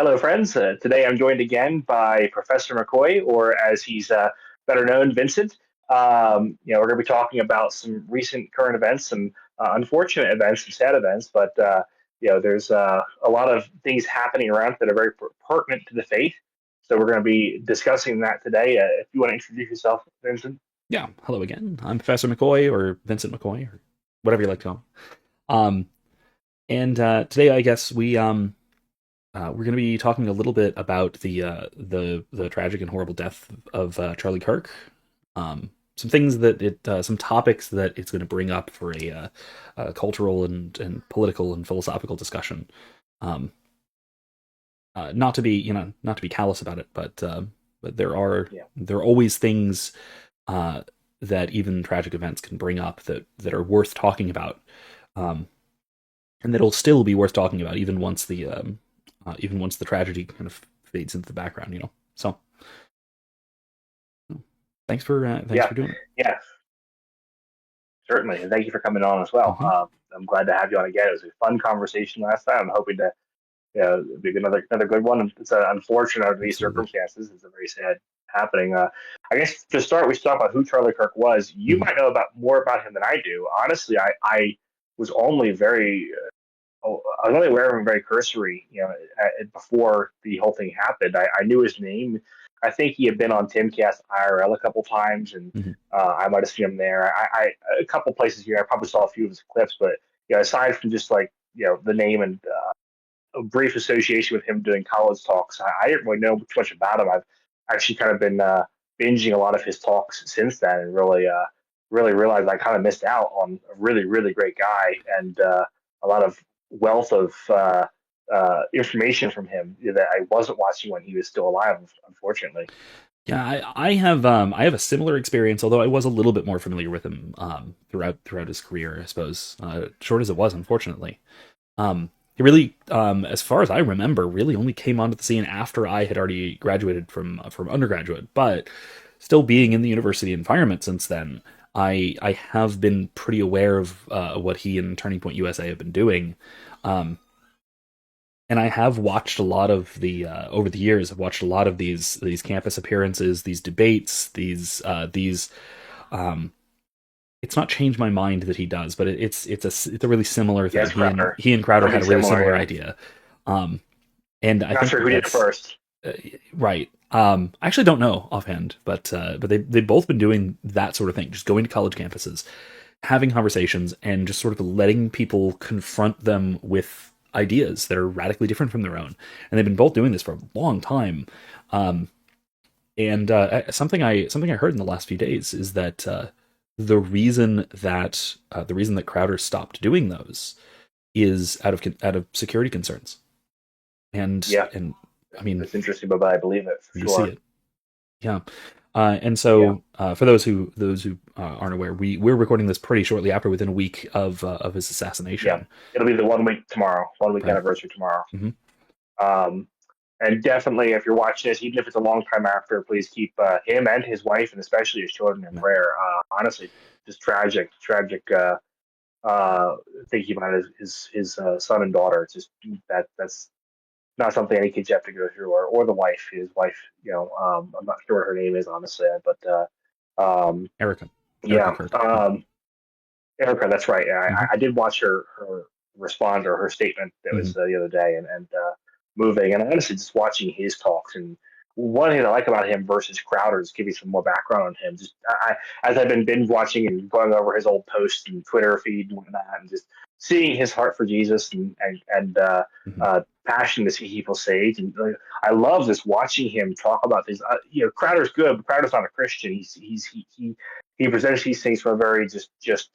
Hello, friends. Today I'm joined again by Professor McCoy, or as he's better known, Vincent. We're going to be talking about some recent current events, some unfortunate events, some sad events, but there's a lot of things happening around that are very pertinent to the faith. So we're going to be discussing that today. If you want to introduce yourself, Vincent. Yeah, hello again. I'm Professor McCoy or Vincent McCoy or whatever you like to call him. Um, and today I guess we're going to be talking a little bit about the tragic and horrible death of Charlie Kirk. Some things that some topics that it's going to bring up for a cultural and political and philosophical discussion. Um, not to be callous about it, but Yeah, there are always things uh, that even tragic events can bring up that are worth talking about, um, and that'll still be worth talking about even once the tragedy kind of fades into the background. So thanks yeah, for doing it. yeah, certainly. And thank you for coming on as well. Hmm. I'm glad to have you on again. It was a fun conversation last time. I'm hoping to it'd be another good one. It's unfortunate under these Absolutely. circumstances. It's a very sad happening. I guess to start, we should talk about who Charlie Kirk was. You Hmm. might know about more about him than I do. Honestly, I was only very I was only aware of him very cursory. Before the whole thing happened, I knew his name. I think he had been on Timcast IRL a couple times, and Hmm. I might have seen him there. A couple places here. I probably saw a few of his clips, but aside from just like the name and a brief association with him doing college talks. I didn't really know too much about him. I've actually kind of been binging a lot of his talks since then, and really realized I kind of missed out on a really great guy and a lot of wealth of information from him that I wasn't watching when he was still alive, unfortunately. Yeah, I have a similar experience, although I was a little bit more familiar with him throughout his career, I suppose, short as it was, unfortunately. He really, as far as I remember, really only came onto the scene after I had already graduated from undergraduate. But still being in the university environment since then, I have been pretty aware of what he and Turning Point USA have been doing. Um, and I have watched a lot of the over the years. I've watched a lot of these campus appearances, these debates, these. Um, it's not changed my mind that he does, but it's a really similar thing. Yes, Crowder. He and Crowder Something had a really similar, similar yeah. idea, um, and I Not think sure who did it that's first. uh, right. I actually don't know offhand, but they've both been doing that sort of thing, just going to college campuses, having conversations, and just sort of letting people confront them with ideas that are radically different from their own. And they've been both doing this for a long time. Um, and something I heard in the last few days is that the reason that Crowder stopped doing those is out of security concerns. Yeah, And I mean, that's interesting, but I believe it for you see sure. it. Yeah. And Yeah. so, for those who aren't aware, we're recording this pretty shortly after, within a week of his Yeah, assassination. it'll be the 1 week tomorrow, 1 week Right. anniversary tomorrow. Hmm. Um, and definitely, if you're watching this, even if it's a long time after, please keep him and his wife, and especially his children, in Yeah. prayer. Honestly, just tragic thinking about his son and daughter. It's just that's not something any kids have to go through, or the wife, his wife. I'm not sure what her name is honestly, but Erica, Erica yeah, Kirk. Yeah. Erica, that's right. Yeah, Hmm. I did watch her respond or her statement that Hmm. was the other day, and moving. And honestly, just watching his talks and one thing I like about him versus Crowder is giving some more background on him. Just as I've been binge watching and going over his old posts and Twitter feed and whatnot, and just seeing his heart for Jesus Hmm. passion to see people saved. And I love this watching him talk about things. Crowder's good, but Crowder's not a Christian. He presents these things from a very just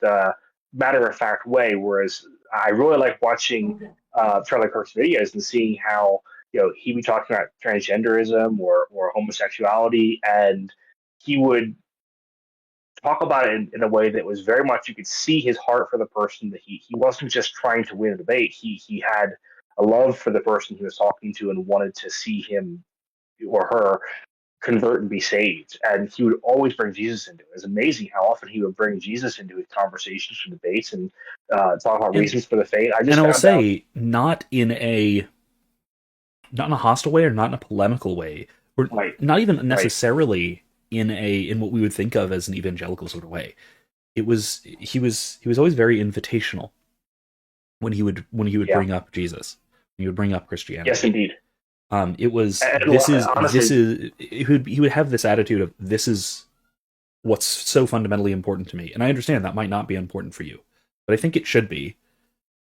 matter of fact way. Whereas I really like watching Charlie Kirk's videos and seeing how he'd be talking about transgenderism or homosexuality, and he would talk about it in a way that was very much you could see his heart for the person that he wasn't just trying to win a debate. He had a love for the person he was talking to and wanted to see him or her convert and be saved. And he would always bring Jesus into it. It's amazing how often he would bring Jesus into his conversations and debates and talk about And reasons for the faith. I and just I will found out. say, not in a not in a hostile way or not in a polemical way, or Right, not even right. necessarily in what we would think of as an evangelical sort of way. He was always very invitational when he would Yeah. bring up Jesus, when he would bring up Yes, Christianity. indeed. It was And this honestly, is he would have this attitude of this is what's so fundamentally important to me, and I understand that might not be important for you, but I think it should be.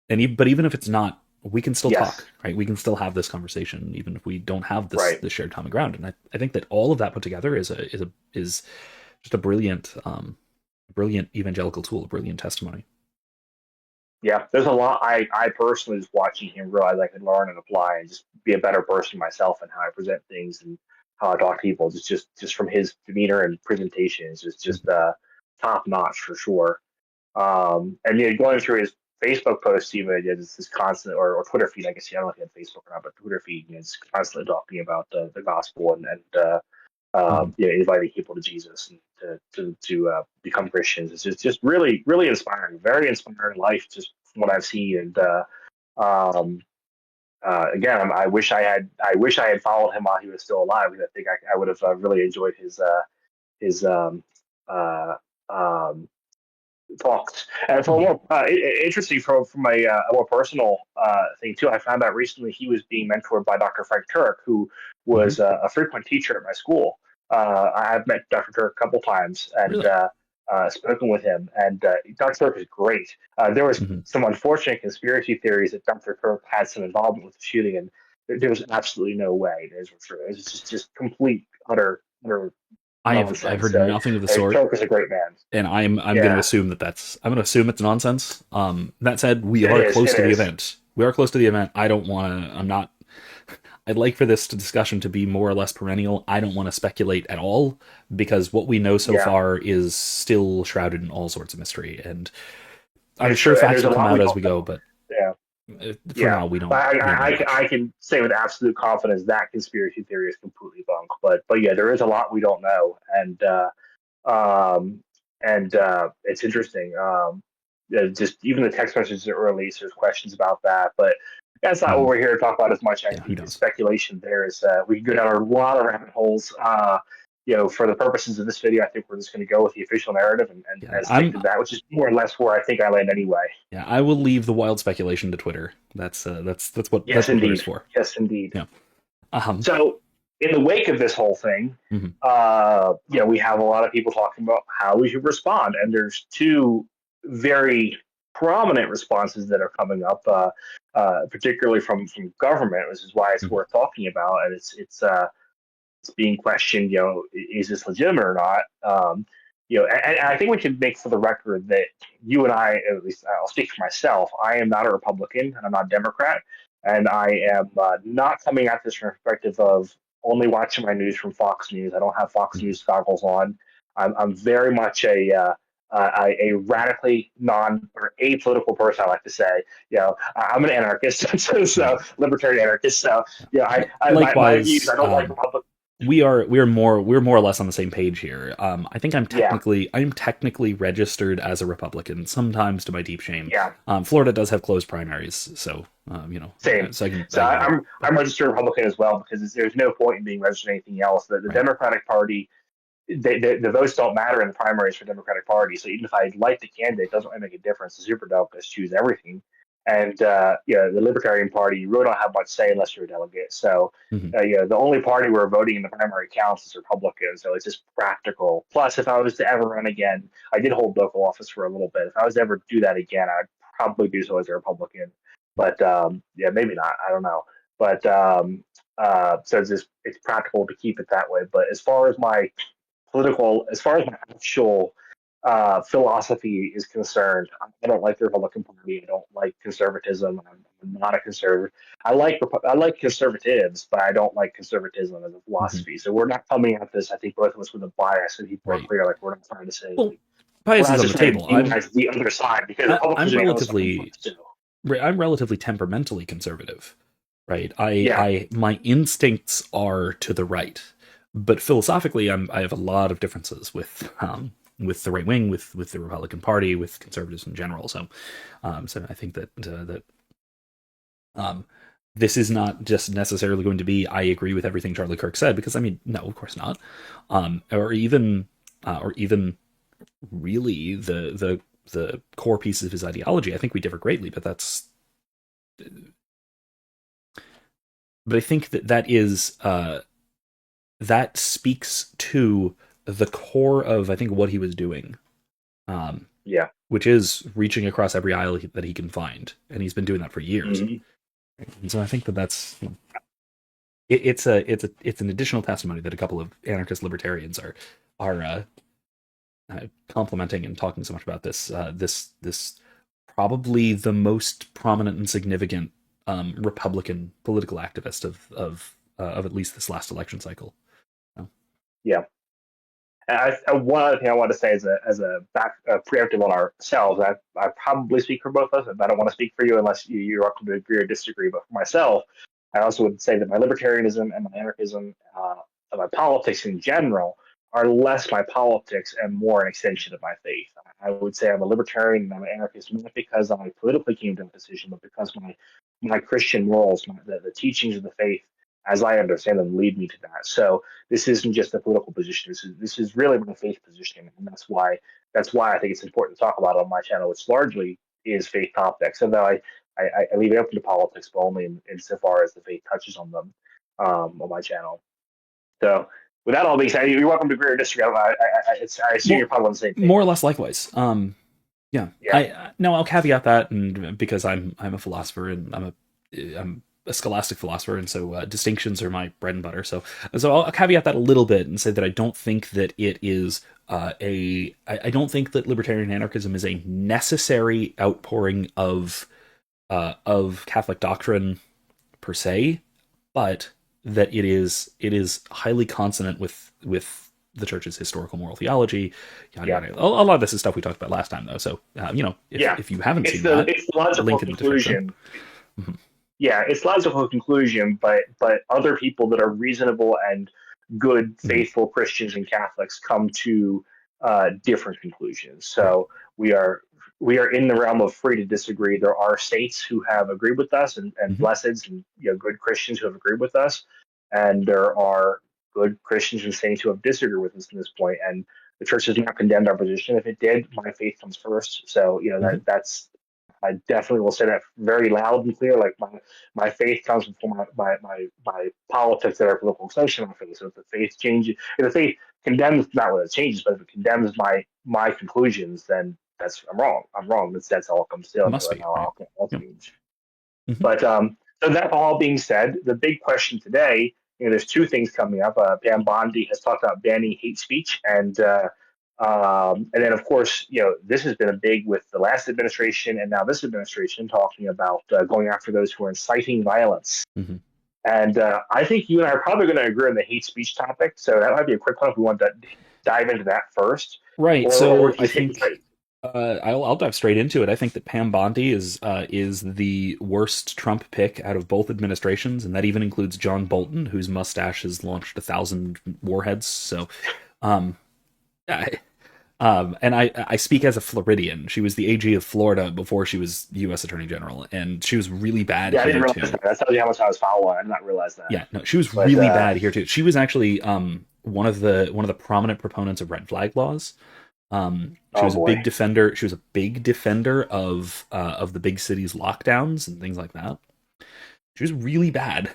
But even if it's not, we can still yes, talk, right? We can still have this conversation, even if we don't have right. this shared common ground. And I think that all of that put together is just a brilliant evangelical tool, a brilliant testimony. Yeah, there's a lot. I personally just watching him realize I could learn and apply and just be a better person myself and how I present things and how I talk to people. Just from his demeanor and presentation is just top notch for sure. And going through his Facebook posts, even it's this constant or Twitter feed. I guess I don't know if he had Facebook or not, but Twitter feed, it's constantly talking about the gospel and Mm-hmm. inviting people to Jesus and to become Christians. It's just really really inspiring, very inspiring life, just from what I've seen. And um, again, I wish I had followed him while he was still alive. I think I would have really enjoyed his uh, um, talks. And for Mm-hmm. more interesting, from a more personal thing too, I found out recently he was being mentored by Dr. Frank Turk, who Mm-hmm. was a frequent teacher at my school. I've met Dr. Turk a couple times and Really? spoken with him, and Dr. Turk is great. There was Mm-hmm. some unfortunate conspiracy theories that Dr. Turk had some involvement with the shooting, and there was absolutely no way. It was just complete utter I've nonsense. heard nothing of the sort, Turk is a great man. and I'm going to Yeah, assume I'm going to assume it's nonsense. That said, we it are is. close It to the is. event. We are close to the event. I don't want to. I'm not. I'd like for this discussion to be more or less perennial. I don't want to speculate at all because what we know so Yeah, far is still shrouded in all sorts of mystery, and I'm it's sure true. And facts there's a will come lot out we as don't we go. know. But Yeah, for yeah. now, But we don't know much. I can say with absolute confidence that conspiracy theory is completely bunk. But yeah, there is a lot we don't know, um, and it's interesting. Just even the text messages that were released, there's questions about that, but that's not what Mhm. we're here to talk about as much. I Yeah, who think the knows? speculation there is we can go down a lot of rabbit holes. For the purposes of this video, I think we're just going to go with the official narrative Yeah, and stick to that, which is more or less where I think I land anyway. yeah. I will leave the wild speculation to Twitter. That's Yes, what Twitter's indeed. for. Yes, indeed. Yeah. Um. So, in the wake of this whole thing, Mhm. we have a lot of people talking about how we should respond, and there's two very prominent responses that are coming up, particularly from government, which is why it's Mhm. worth talking about, and it's being questioned. Is this legitimate or not? And I think we should make for the record that you and I, at least I'll speak for myself, I am not a Republican and I'm not a Democrat, and I am not coming at this from a perspective of only watching my news from Fox News. I don't have Fox Mhm. News goggles on. I'm very much a radically non or apolitical person. I like to say, I'm an anarchist, so Right. libertarian anarchist. So, my views. Likewise, I don't like Republicans. we're more or less on the same page here. I think Yeah, I'm technically registered as a Republican, sometimes to my deep shame. yeah, Florida does have closed primaries, so same. so So I can vote. But I'm registered Republican as well because there's no point in being registered anything else. The right, Democratic Party, the votes don't matter in the primaries for Democratic Party. So even if I like the candidate, it doesn't really make a difference. The super delegates choose everything, and the Libertarian Party, you really don't have much say unless you're a delegate. So. hmm The only party we're voting in the primary counts is Republican, so it's just practical. Plus, if I was to ever run again, I did hold local office for a little bit. If I was to ever do that again, I'd probably do so as a Republican. But yeah, maybe not. I don't know. But so it's practical to keep it that way. But as far as my actual philosophy is concerned, I don't like the Republican Party. I don't like conservatism. I'm not a conservative. I like conservatives, but I don't like conservatism as a hmm philosophy. So we're not coming at this. I think both of us with a bias, and people are right. clear. Like we're not trying to say Well, like we're bias is not on the just trying to table. demonize the other side because Republicans I'm make other stuff too. I'm relatively temperamentally conservative, right? Yeah, My instincts are to the right, but philosophically, I have a lot of differences with the right wing, with the Republican Party, with conservatives in general. So I think that this is not just necessarily going to be I agree with everything Charlie Kirk said, because I mean, no, of course not. Or even really the core pieces of his ideology. I think we differ greatly, but I think that speaks to the core of, I think, what he was doing, Yeah. which is reaching across every aisle that he can find, and he's been doing that for years. Mhm. And so I think that's it's an additional testimony that a couple of anarchist libertarians are complimenting and talking so much about this probably the most prominent and significant Republican political activist of at least this last election cycle. So, Yeah. And one other thing I want to say as a preemptive on ourselves, I probably speak for both of us, and I don't want to speak for you unless you're welcome to agree or disagree. But for myself, I also would say that my libertarianism and my anarchism, and my politics in general, are less my politics and more an extension of my faith. I would say I'm a libertarian and I'm an anarchist not because I politically came to a decision, but because my Christian morals, the teachings of the faith, as I understand them, lead me to that. So this isn't just a political position. This is really my faith position, and that's why I think it's important to talk about it on my channel, which largely is faith topics. And though I leave it open to politics, but only insofar as the faith touches on them on my channel. So with that all being said, you're welcome to agree or disagree. I assume you're more probably on the same page. more or less likewise. Yeah, Yeah. I no, I'll caveat that, and because I'm a philosopher and I'm a scholastic philosopher, and so distinctions are my bread and butter. So I'll caveat that a little bit and say that I don't think that it is I don't think that libertarian anarchism is a necessary outpouring of Catholic doctrine per se, but that it is highly consonant with the church's historical moral theology. Yada, Yeah. yada. A lot of this is stuff we talked about last time, though. So Yeah. if you haven't It's seen the that, it's the link logical in the description. conclusion. Mhm. Yeah, it's logical conclusion, but other people that are reasonable and good, Mhm. faithful Christians and Catholics come to different conclusions. Right. So we are in the realm of free to disagree. There are saints who have agreed with us, and Mhm. blesseds and good Christians who have agreed with us, and there are good Christians and saints who have disagreed with us at this point. And the church has not condemned our position. If it did, my faith comes first. So Mhm. that's I definitely will say that very loud and clear. Like my faith comes before my politics that are political extension of my faith. So if the faith changes, if the faith condemns not what it changes, but if it condemns my conclusions, then I'm wrong. I'm wrong. That's all it comes down to, Must and be right. I'll Yep. change. Mhm. But so that all being said, the big question today, there's two things coming up. Pam Bondi has talked about banning hate speech, and then of course, this has been a big with the last administration and now this administration talking about going after those who are inciting violence. Mhm. And I think you and I are probably going to agree on the hate speech topic. So that might be a quick one if we want to dive into that first, Right. or we So can I just hit think straight. I'll dive straight into it. I think that Pam Bondi is the worst Trump pick out of both administrations, and that even includes John Bolton, whose mustache has launched 1,000 warheads. So, um, I, and I speak as a Floridian. She was the AG of Florida before she was U.S. Attorney General, and she was really bad Yeah, I didn't here realize too. that. That tells you how much I was following. I did not realize that. Yeah, no, she was But really bad here too. She was actually one of the prominent proponents of red flag laws. She oh was a big boy, defender. She was a big defender of the big cities lockdowns and things like that. She was really bad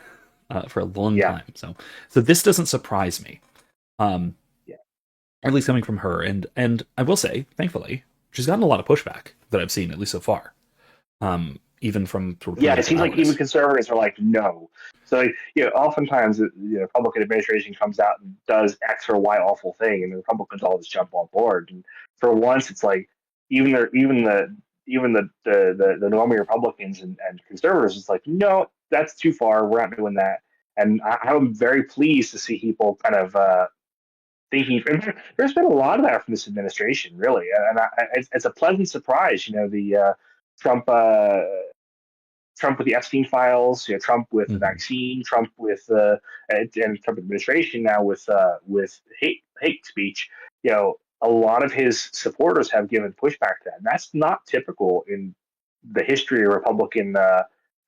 for a long yeah, time. So this doesn't surprise me. Um, yeah. at least coming from her, and I will say, thankfully, she's gotten a lot of pushback that I've seen, at least so far. Even from sort of Yeah, it political seems like even allies. conservatives are like, no. So, oftentimes, Republican administration comes out and does X or Y awful thing, and the Republicans all just jump on board. And for once, it's like even the normie Republicans and conservatives, it's like, no, that's too far. We're not doing that. And I'm very pleased to see people kind of thinking. And there's been a lot of that from this administration, really, and it's a pleasant surprise. The Trump. Trump with the Epstein files, Trump with the Mm-hmm. vaccine, Trump with and Trump administration now with hate speech. A lot of his supporters have given pushback to that. And that's not typical in the history of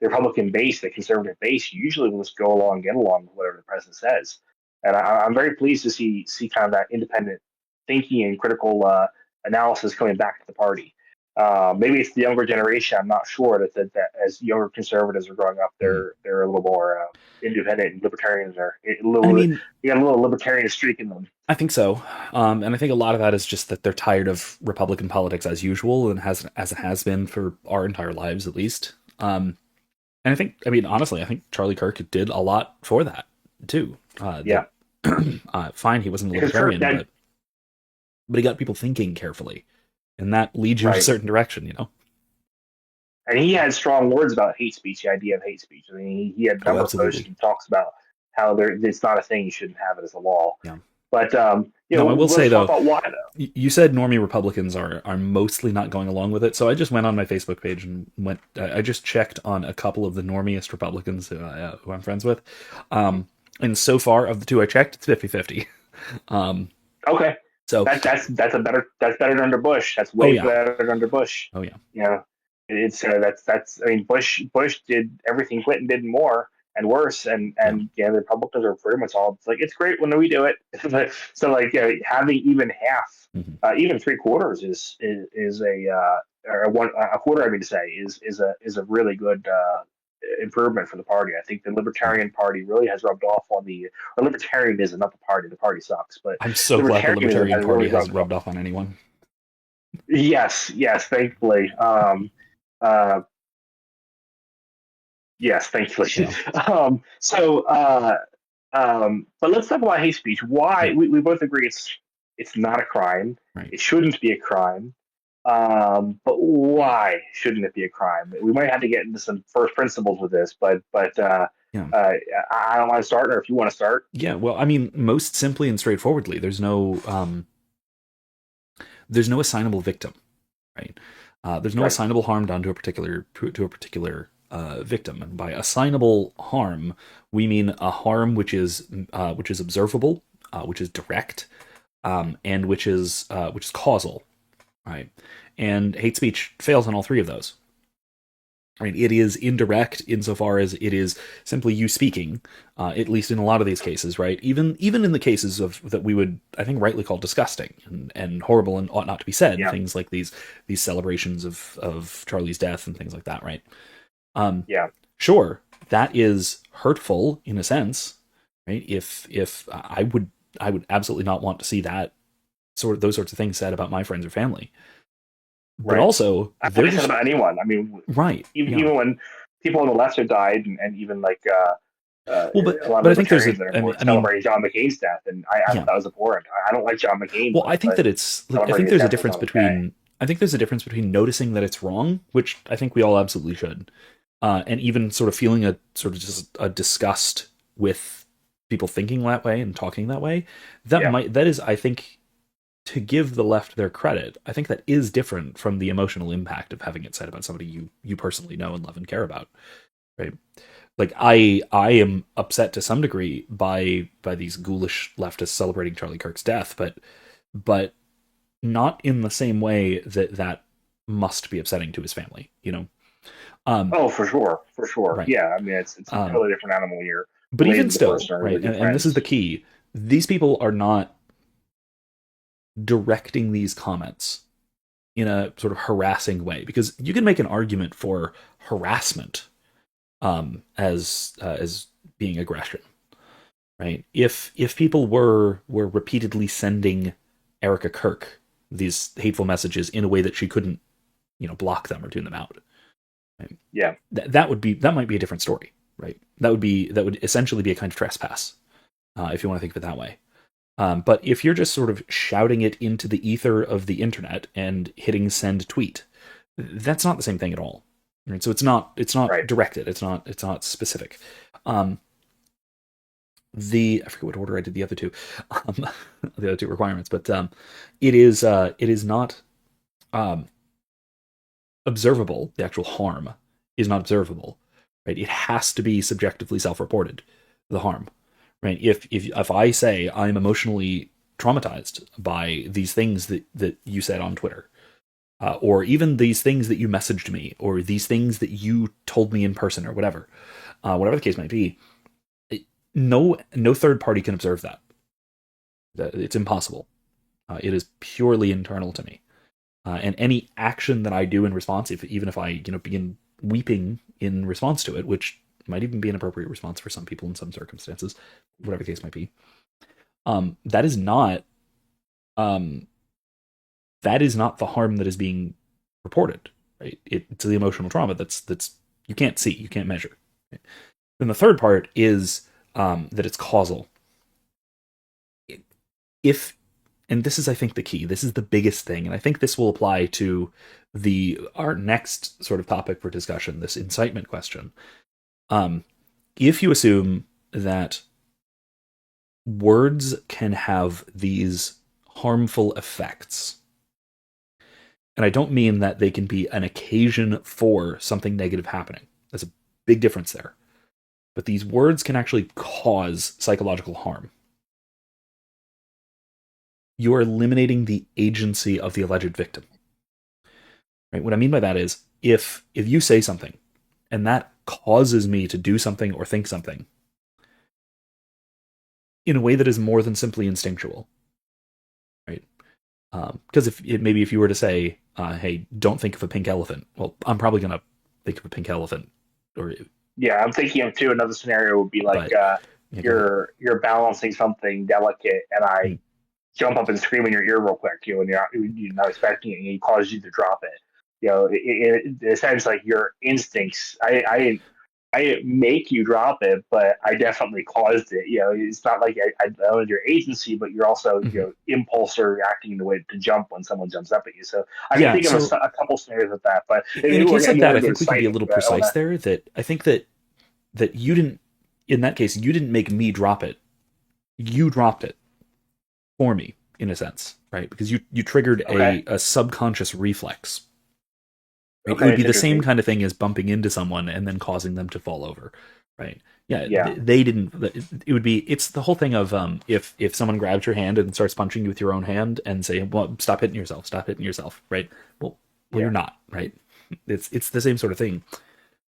Republican base, the conservative base, usually will just go along and get along with whatever the president says. And I'm very pleased to see kind of that independent thinking and critical analysis coming back to the party. Maybe it's the younger generation. I'm not sure that as younger conservatives are growing up, they're a little more independent, and libertarians are a little. I mean, you got a little libertarian streak in them. I think so, and I think a lot of that is just that they're tired of Republican politics as usual, and as it has been for our entire lives, at least. And I mean, honestly, I think Charlie Kirk did a lot for that too. Yeah. Fine, he wasn't a libertarian, but he got people thinking carefully, and that leads you in a certain direction, you know. And he had strong words about hate speech, the idea of hate speech. I mean, he had a number of posts. He talks about how it's not a thing. You shouldn't have it as a law. Yeah. But I will say though, you said normie Republicans are mostly not going along with it. So I just went on my Facebook page and I just checked on a couple of the normiest Republicans who I'm friends with. And so far of the two I checked, it's 50-50. Okay. So that's better than under Bush. That's way better than under Bush. Oh yeah. Yeah. It's that's I mean Bush did everything Clinton did and more and worse, and the Republicans are pretty much all it's great when we do it. So having even half, even 3/4 is a quarter. I mean to say is a really good improvement for the party. I think the Libertarian Party really has rubbed off on or libertarianism, not the party. The party sucks, but I'm so glad the Libertarian Party hasn't rubbed off on anyone. Yes, thankfully. Yes, thankfully. Yeah. But let's talk about hate speech. Why we both agree it's not a crime. Right. It shouldn't be a crime. But why shouldn't it be a crime? We might have to get into some first principles with this, but I don't want to start, or if you want to start. Yeah, well, I mean, most simply and straightforwardly, there's no assignable victim, right? There's no assignable harm done to a particular victim, and by assignable harm, we mean a harm which is observable, which is direct, and which is causal, right? And hate speech fails on all three of those. Right? It is indirect insofar as it is simply you speaking, at least in a lot of these cases, right? Even in the cases of that we would, I think, rightly call disgusting and horrible and ought not to be said, things like these celebrations of Charlie's death and things like that, right? Sure, that is hurtful in a sense, right? If I would absolutely not want to see those sorts of things said about my friends or family. But also, they're just about anyone. I mean, right? Even when people on the left have died, and even like but I think there's celebrating John McCain's death, and I thought that was abhorrent. I don't like John McCain. Well, I think that it's. I think there's a difference between. I think there's a difference between noticing that it's wrong, which I think we all absolutely should, and even sort of feeling a sort of just a disgust with people thinking that way and talking that way. That is, I think, to give the left their credit, I think that is different from the emotional impact of having it said about somebody you personally know and love and care about, right? Like I am upset to some degree by these ghoulish leftists celebrating Charlie Kirk's death, but not in the same way that must be upsetting to his family, you know? For sure. Right. Yeah, I mean it's a totally different animal here. But even still, right? And this is the key: these people are not directing these comments in a sort of harassing way, because you can make an argument for harassment as being aggression, right? If people were repeatedly sending Erica Kirk these hateful messages in a way that she couldn't, block them or tune them out, right? Yeah, that might be a different story, right? That would essentially be a kind of trespass, if you want to think of it that way. But if you're just sort of shouting it into the ether of the internet and hitting send tweet, that's not the same thing at all. Right? So it's not right. Directed. It's not specific. I forget what order I did the other two, the other two requirements, but it is not observable. The actual harm is not observable, right? It has to be subjectively self-reported, the harm. Right. If I say I'm emotionally traumatized by these things that you said on Twitter, or even these things that you messaged me, or these things that you told me in person, or whatever the case might be. No third party can observe that. It's impossible. It is purely internal to me. And any action that I do in response, even if I begin weeping in response to it, which might even be an appropriate response for some people in some circumstances, whatever the case might be, that is not um, the harm that is being reported. Right? It's the emotional trauma that's you can't see, you can't measure. Right? Then the third part is that it's causal. If And this is, I think, the key. This is the biggest thing, and I think this will apply to our next sort of topic for discussion, this incitement question. If you assume that words can have these harmful effects, and I don't mean that they can be an occasion for something negative happening. There's a big difference there. But these words can actually cause psychological harm. You are eliminating the agency of the alleged victim. Right? What I mean by that is, if you say something and that causes me to do something or think something in a way that is more than simply instinctual, right? Because maybe if you were to say, "Hey, don't think of a pink elephant," well, I'm probably going to think of a pink elephant. Or yeah, I'm thinking of too. Another scenario would be like you're balancing something delicate, and I jump up and scream in your ear real quick, and you're not expecting it, and it causes you to drop it. It sounds like your instincts. I didn't make you drop it, but I definitely caused it. It's not like I owned your agency, but you're also impulse or reacting in the way to jump when someone jumps up at you. So I can think of a couple scenarios of that. But in a case like that, I think we can be a little precise there. That I think that you didn't. In that case, you didn't make me drop it. You dropped it for me, in a sense, right? Because you triggered a subconscious reflex. Right? It would be the same kind of thing as bumping into someone and then causing them to fall over, right? Yeah. They didn't. It would be. It's the whole thing of if someone grabs your hand and starts punching you with your own hand and say, "Well, stop hitting yourself," right? Well, you're not, right? It's the same sort of thing.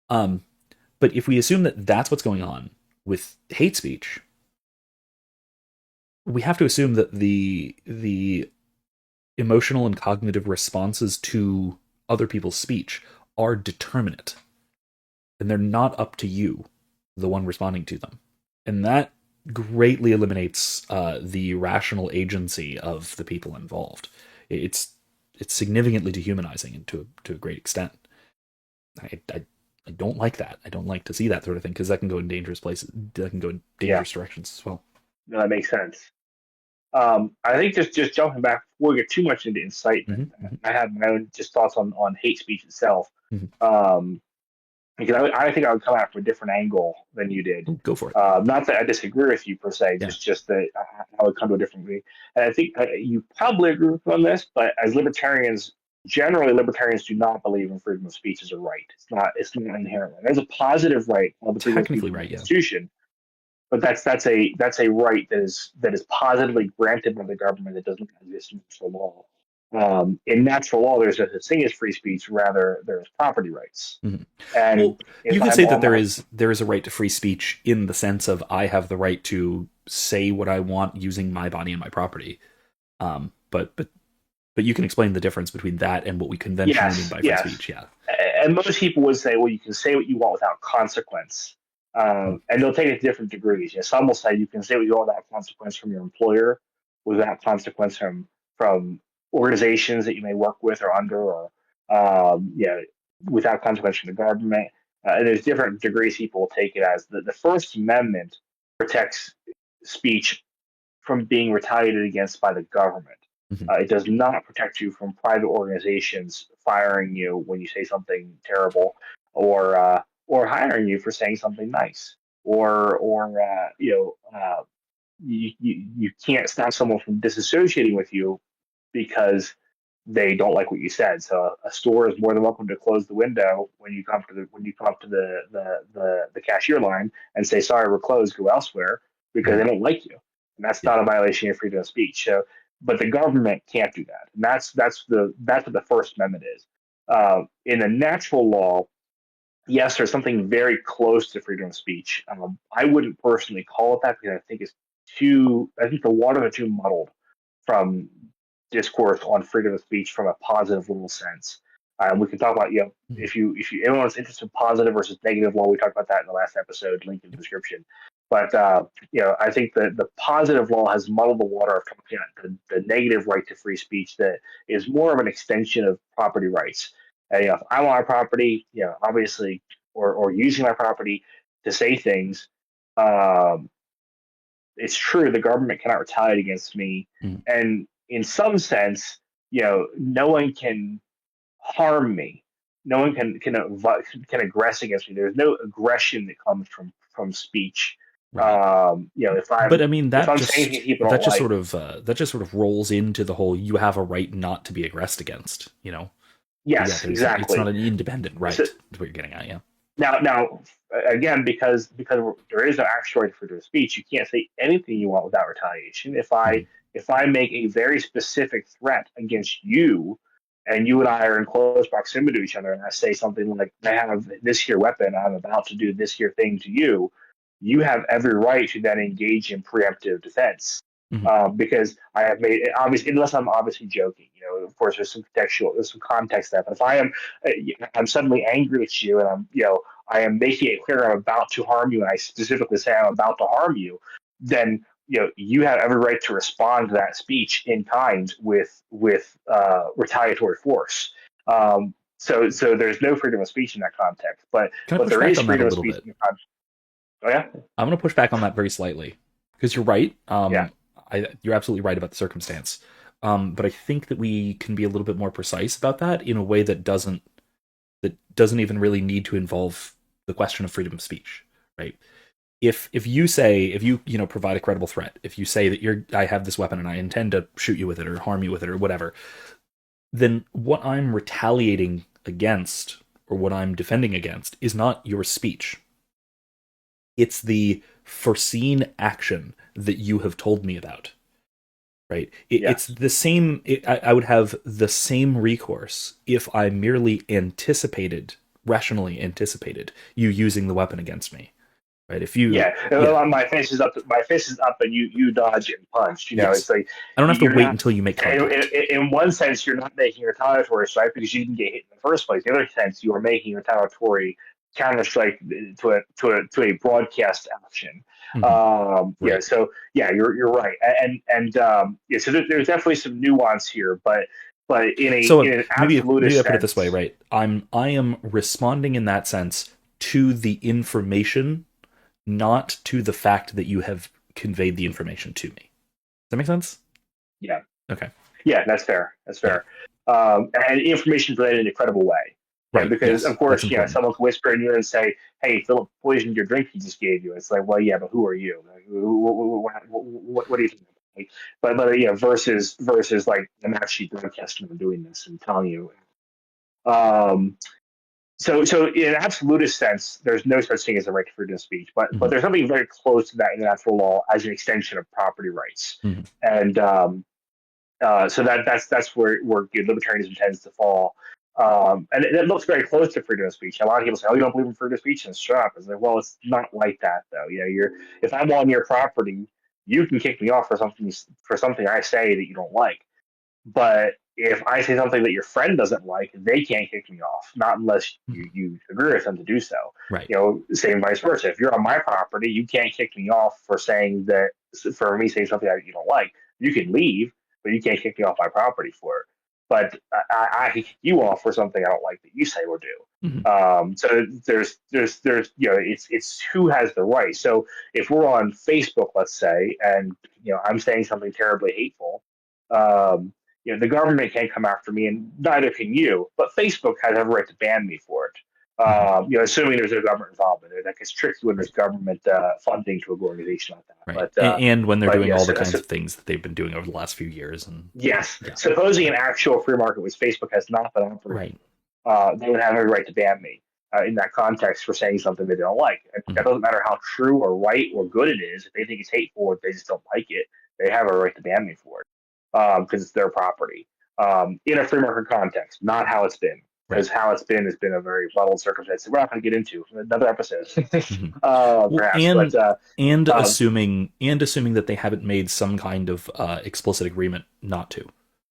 But if we assume that that's what's going on with hate speech, we have to assume that the emotional and cognitive responses to other people's speech are determinate, and they're not up to you, the one responding to them. And that greatly eliminates the rational agency of the people involved. It's significantly dehumanizing, and to a great extent. I don't like that. I don't like to see that sort of thing, because that can go in dangerous places. That can go in dangerous directions as well. No, that makes sense. I think just jumping back before we get too much into incitement, I have my own just thoughts on hate speech itself. Because I think I would come at it from a different angle than you did. Go for it. Not that I disagree with you per se, just that I would come to a different way. And I think you probably agree with me on this, but as libertarians, generally libertarians do not believe in freedom of speech as a right. It's not inherent right. There's a positive right called the freedom of speech right, Constitution. But that's a right that is positively granted by the government that doesn't exist in natural law. In natural law, there's a thing as free speech, rather there's property rights. And you could say that there is a right to free speech in the sense of I have the right to say what I want using my body and my property. But you can explain the difference between that and what we conventionally mean by free speech. Yeah. And most people would say, well, you can say what you want without consequence. And they'll take it to different degrees. Some will say you can say what you want without consequence from your employer, without consequence from organizations that you may work with or under, or without consequence from the government. And there's different degrees people will take it as. The First Amendment protects speech from being retaliated against by the government. It does not protect you from private organizations firing you when you say something terrible, or hiring you for saying something nice, or you can't stop someone from disassociating with you because they don't like what you said. So a store is more than welcome to close the window when you come to the cashier line and say, sorry, we're closed, go elsewhere, because they don't like you, and that's not a violation of freedom of speech. So but the government can't do that. And that's what the First Amendment is. In the natural law, yes, there's something very close to freedom of speech. I wouldn't personally call it that because I think it's too. I think the waters are too muddled from discourse on freedom of speech from a positive little sense. We can talk about if you anyone's interested in positive versus negative law, we talked about that in the last episode. Link in the description. But I think the positive law has muddled the water of talking about the negative right to free speech that is more of an extension of property rights. If I'm on my property, obviously, or using my property to say things, um, it's true the government cannot retaliate against me, Mm. and in some sense, no one can harm me. No one can aggress against me. There's no aggression that comes from speech. Right. If But I'm I mean if I'm saying things people don't like, that just sort of rolls into the whole you have a right not to be aggressed against. Yeah, yes, it's not exactly. an independent right. So, Is what you're getting at, yeah. now, again, because there is no actual right for freedom of speech, you can't say anything you want without retaliation. Mhm. If I make a very specific threat against you, and you and I are in close proximity to each other, and I say something like, "I have this here weapon, I'm about to do this here thing to you," you have every right to then engage in preemptive defense. Mhm. Because I have made it obviously, unless I'm obviously joking, of course, there's some context there. But if I'm suddenly angry at you, and I am making it clear I'm about to harm you, and I specifically say I'm about to harm you, then you have every right to respond to that speech in kind with retaliatory force. So there's no freedom of speech in that context, but Can I push there back is on that a freedom of little speech bit? in the context. Oh yeah, I'm going to push back on that very slightly because you're right. yeah, You're absolutely right about the circumstance. But I think that we can be a little bit more precise about that in a way that doesn't even really need to involve the question of freedom of speech, right? If you provide a credible threat, if you say that I have this weapon and I intend to shoot you with it or harm you with it or whatever, then what I'm retaliating against or what I'm defending against is not your speech. It's the foreseen action that you have told me about, right? It's yes, the same. I would have the same recourse if I merely rationally anticipated you using the weapon against me, right? If you, yeah. yeah, My face is up. My face is up, and you dodge and punch. It's yes. like I don't have to you're wait not. until you make contact. In one sense, you're not making a retaliatory strike because you didn't get hit in the first place. The other sense, you are making a retaliatory counter strike to a broadcast action. Hmm. Right. So yeah, you're right, yeah. So there's definitely some nuance here, but So in an maybe absolutist I put it this way, sense, right? I am responding in that sense to the information, not to the fact that you have conveyed the information to me. Does that make sense? yeah. Okay. Yeah, that's fair. That's Yeah. fair. And information related in a credible way. Right. Because of Yes. That's course, important. someone can whisper in your ear and say, "Hey, Philip poisoned your drink he just gave you." It's like, well, yeah, but who are you? Like, what do you think? Like, but versus like I'm actually broadcasting and doing this and telling you. Um, so in an absolutist sense, there's no such thing as a right to freedom of speech, but Hmm. there's something very close to that in natural law as an extension of property rights, Hmm. and so that's where libertarianism tends to fall. And it looks very close to freedom of speech. A lot of people say, "Oh, you don't believe in freedom of speech?" And shut up. It's like, well, it's not like that though. If I'm on your property, you can kick me off for something I say that you don't like. But if I say something that your friend doesn't like, they can't kick me off, not unless you agree with them to do so. Right. Same vice versa. If you're on my property, you can't kick me off for me saying something that you don't like. You can leave, but you can't kick me off my property for it. But I can kick you off for something I don't like that you say or do. Hmm. So it's who has the right. So if we're on Facebook, let's say, and I'm saying something terribly hateful, um, the government can't come after me, and neither can you. But Facebook has every right to ban me for it. Hmm. Assuming there's no government involvement. That gets tricky when there's Right. government funding to an organization like that. Right. And when they're But doing all yes, the kinds of things that they've been doing over the last few years, and yes. yeah. Supposing an actual free market, which Facebook has not been operating, Right. they would have every right to ban me in that context for saying something they don't like. That Hmm. doesn't matter how true or right or good it is. If they think it's hateful or if they just don't like it, they have a right to ban me for it. because it's their property in a free market context, not how it's been. Because Right. how it's been has been a very muddled circumstance. We're not going to get into another episode, Mhm. Well, perhaps. But and um, assuming that they haven't made some kind of explicit agreement not to,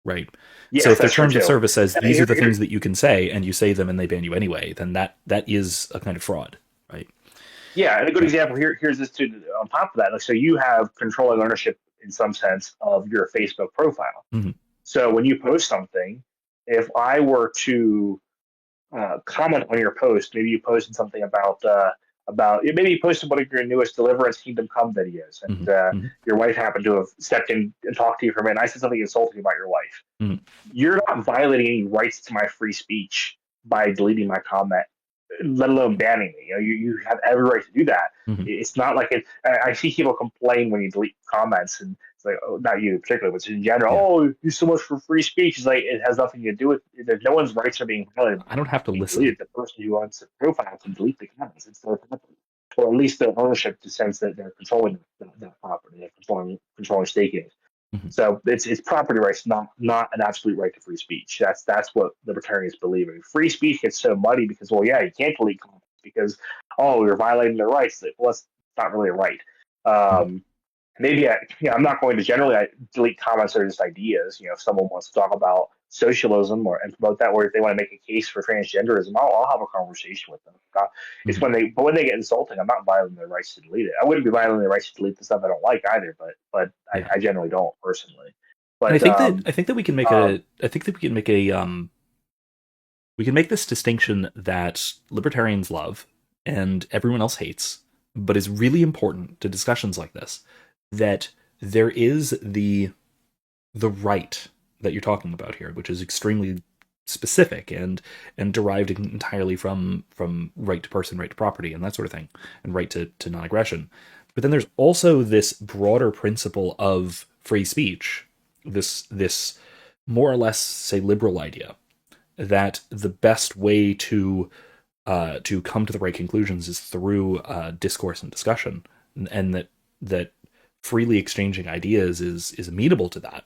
right? So yes, if their that's true terms of too. service says And these are the things that you can say, and you say them and they ban you anyway, then that is a kind of fraud, right? yeah, and a good So, example here's this too. On top of that, like, so you have controlling ownership in some sense of your Facebook profile. mhm, So when you post something, if I were to comment on your post, maybe you posted something about maybe you posted one of your newest Deliverance Kingdom Come videos, and mhm, mhm, your wife happened to have stepped in and talked to you for a minute. And I said something insulting about your wife. mhm. You're not violating any rights to my free speech by deleting my comment, let alone banning me. You have every right to do that. Mhm. It's not like it. I see people complain when you delete comments, and it's like, oh, not you particularly, but in general. Yeah, Oh, you so much for free speech. It's like it has nothing to do with. There's no one's rights are being violated. I don't have to Being listen. deleted. The person who owns the profile can delete the comments. It's their property, or at least their ownership, to sense that they're controlling that property, they're controlling stake in it. Mhm. So it's property rights, not an absolute right to free speech. That's what libertarians believe in. Free speech gets so muddy because, well, yeah, you can't delete comments because, oh, you're violating their rights. Well, that's not really a right. Mhm. Um, maybe I'm not going to generally delete comments or just ideas. If someone wants to talk about socialism and promote that, or if they want to make a case for transgenderism, I'll have a conversation with them. It's Mhm. when they get insulting, I'm not violating their rights to delete it. I wouldn't be violating their rights to delete the stuff I don't like either, but Yeah, I generally don't personally. and But I think that we can make um, a I think that we can make this distinction that libertarians love and everyone else hates, but is really important to discussions like this. That there is the right that you're talking about here, which is extremely specific and derived entirely from right to person, right to property, and that sort of thing, and right to non-aggression. But then there's also this broader principle of free speech, this more or less, say, liberal idea that the best way to come to the right conclusions is through discourse and discussion, and that freely exchanging ideas is amenable to that.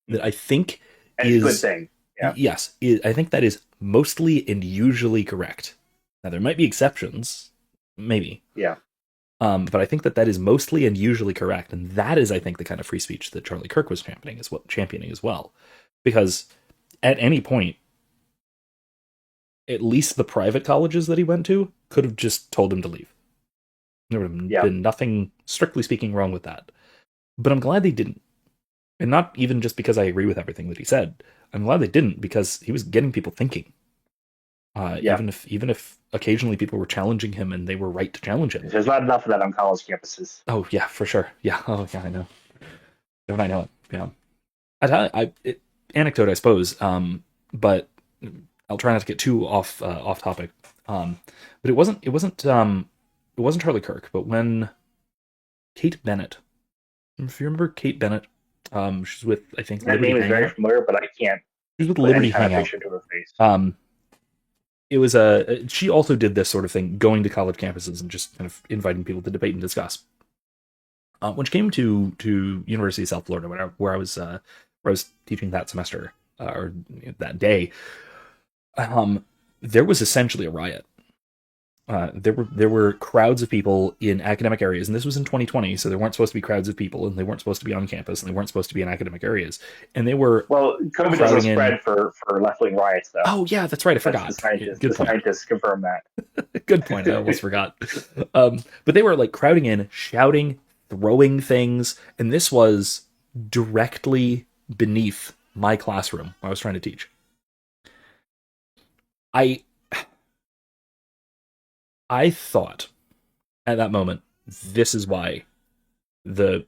That I think and it's a good is thing. Yeah, yes, I think that is mostly and usually correct. Now there might be exceptions, maybe, yeah. but I think that is mostly and usually correct, and that is, I think, the kind of free speech that Charlie Kirk was championing as well, because at any point, at least the private colleges that he went to could have just told him to leave. There would have Yeah. been nothing, strictly speaking, wrong with that. But I'm glad they didn't. And not even just because I agree with everything that he said. I'm glad they didn't because he was getting people thinking. Yeah. Even if occasionally people were challenging him and they were right to challenge him. There's not enough of that on college campuses. Oh yeah, for sure. Yeah. Oh yeah, I know. Don't I know it? Yeah. Anecdote, I suppose. But I'll try not to get too off topic. But it wasn't Charlie Kirk. But when Kate Bennett, if you remember Kate Bennett, she's with, I think, That Liberty name is very Hangout. familiar, but I can't She's with put any Liberty kind of Hangout. picture to her face. It was a she also did this sort of thing, going to college campuses and just kind of inviting people to debate and discuss. When she came to University of South Florida, where I was teaching that semester or that day, there was essentially a riot. There were crowds of people in academic areas, and this was in 2020, so there weren't supposed to be crowds of people, and they weren't supposed to be on campus, and they weren't supposed to be in academic areas, and they were Well, COVID doesn't crowding in. spread for left wing riots, though. Oh yeah, that's right. I That's the forgot. scientists. The Good point. scientists confirm that. Good point. I almost forgot. But they were like crowding in, shouting, throwing things, and this was directly beneath my classroom where I was trying to teach. I I thought at that moment, this is why the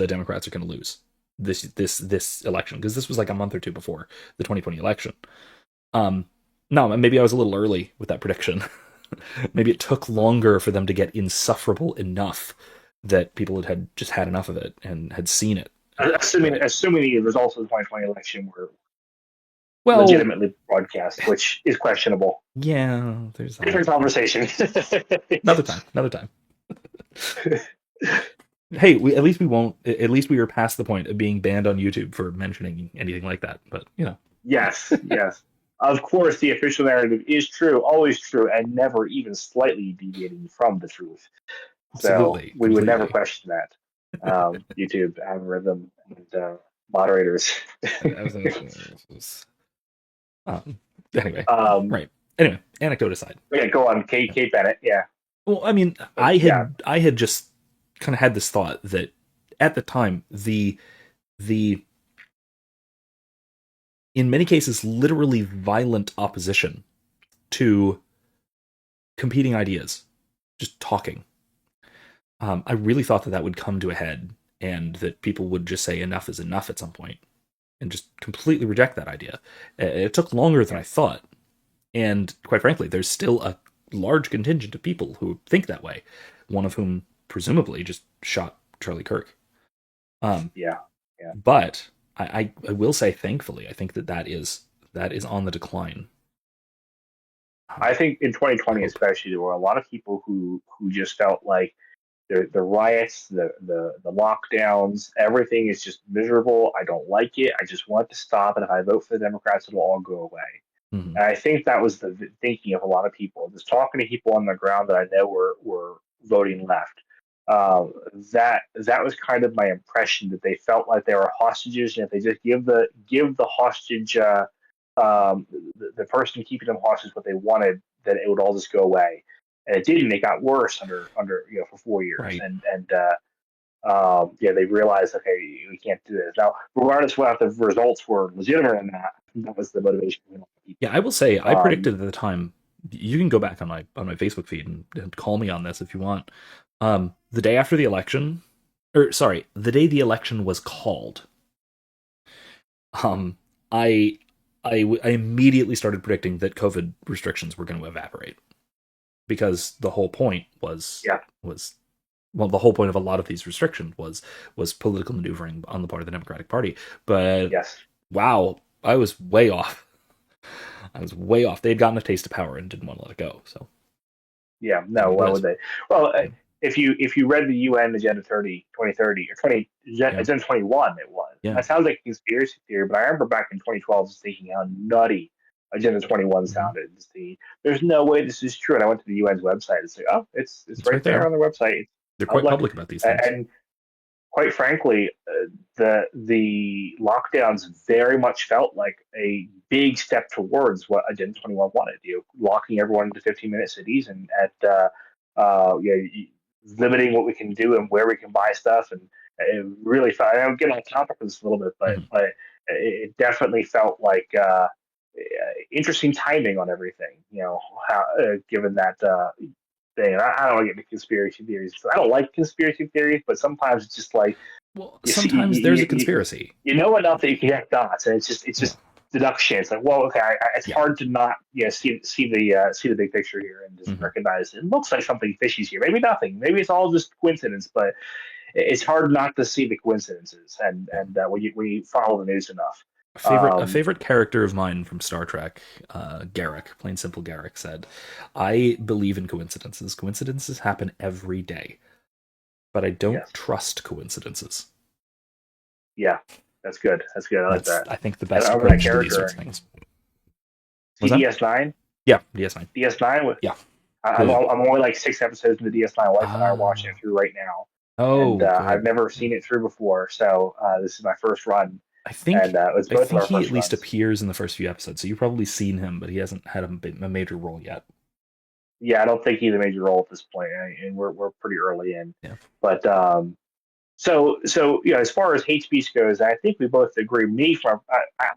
Democrats are going to lose this election, because this was like a month or two before the 2020 election. Um, no, maybe I was a little early with that prediction. Maybe it took longer for them to get insufferable enough that people had just had enough of it and had seen it. Assuming the results of the 2020 election were Well, legitimately broadcast, which is questionable. yeah, there's Different that. conversation. Another time. Hey, at least we won't. At least we are past the point of being banned on YouTube for mentioning anything like that. But Yes, yes. Of course, the official narrative is true, always true, and never even slightly deviating from the truth. So absolutely, we would never completely. question that. YouTube algorithm and moderators. Um, anyway, um, right. Anyway, anecdote aside. yeah, go on, Yeah. Kate Bennett. Yeah, Well, I mean, but yeah, I had just kind of had this thought that at the time the in many cases literally violent opposition to competing ideas, just talking. I really thought that that would come to a head and that people would just say enough is enough at some point and just completely reject that idea. It took longer than yeah. I thought. And quite frankly, there's still a large contingent of people who think that way, one of whom presumably just shot Charlie Kirk. Um, Yeah, yeah. but I will say, thankfully, I think that that is on the decline. I think in I 2020 hope. especially, there were a lot of people who just felt like the riots, the lockdowns, everything is just miserable. I don't like it. I just want it to stop. And if I vote for the Democrats, it'll all go away. Mm-hmm. And I think that was the thinking of a lot of people. Just talking to people on the ground that I know were voting left. Uh, that was kind of my impression that they felt like they were hostages, and if they just give the hostage the person keeping them hostage what they wanted, then it would all just go away. And it didn't. It got worse under for 4 years, Right. and yeah, they realized, okay, we can't do this now. Regardless whether the results were legitimate or not, that was the motivation for Yeah, people. I will say I Um, predicted at the time. You can go back on my Facebook feed and call me on this if you want. The day after the election, or sorry, the day the election was called, um, I I immediately started predicting that COVID restrictions were going to evaporate because the whole point yeah, was well, the whole point of a lot of these restrictions was political maneuvering on the part of the Democratic Party. But yes, wow, I was way off. I was way off. They had gotten a taste of power and didn't want to let it go. So yeah. is No, what it why is. would they? Well, Yeah. if you read the UN Agenda 30, 2030 or 20 Yeah. Agenda 21, it was. And Yeah. that sounds like a conspiracy theory, but I remember back in 2012 just thinking how nutty Agenda 21 Mm-hmm. sounded. There's no way this is true. And I went to the UN's website and say, oh, it's It's right right there there. on the website. It's They're quite public. public about these things. And quite frankly, the lockdowns very much felt like a big step towards what Agenda 21 wanted. Locking everyone into 15-minute cities and limiting what we can do and where we can buy stuff, and it really felt. I'm getting on topic of this a little bit, but Mm-hmm. it definitely felt like interesting timing on everything. How given that thing. And I don't want to get into conspiracy theories. I don't like conspiracy theories, but sometimes it's just like Well, you see, sometimes there's a conspiracy. you know enough that you can connect dots, and it's Yeah. just deduction. It's like, well, okay, it's Yeah. hard to not see the big picture here and just Mm-hmm. recognize it looks like something fishy's here. Maybe nothing. Maybe it's all just coincidence, but it's hard not to see the coincidences. Yeah. And when you follow the news enough. A favorite character of mine from Star Trek, Garrick, plain simple Garrick, said, "I believe in coincidences. Coincidences happen every day, but I don't Yes. trust coincidences." Yeah. That's good. That's good. I like That's that. I think the And I best remember that approach to these sorts character of things. Was that? DS9. Yeah, DS9. DS9 Yeah. I'm The I'm only like 6 episodes into DS9. Wife and I are watching it ah through right now, and oh I've good. never Yeah. seen it through before. So this is my first run, I and think it's I both of think our he at first least runs. appears in the first few episodes, so you've probably seen him, but he hasn't had a major role yet. Yeah, I don't think he's a major role at this point, and we're pretty early in. Yeah. But so as far as hate speech goes, I think we both agree. Me from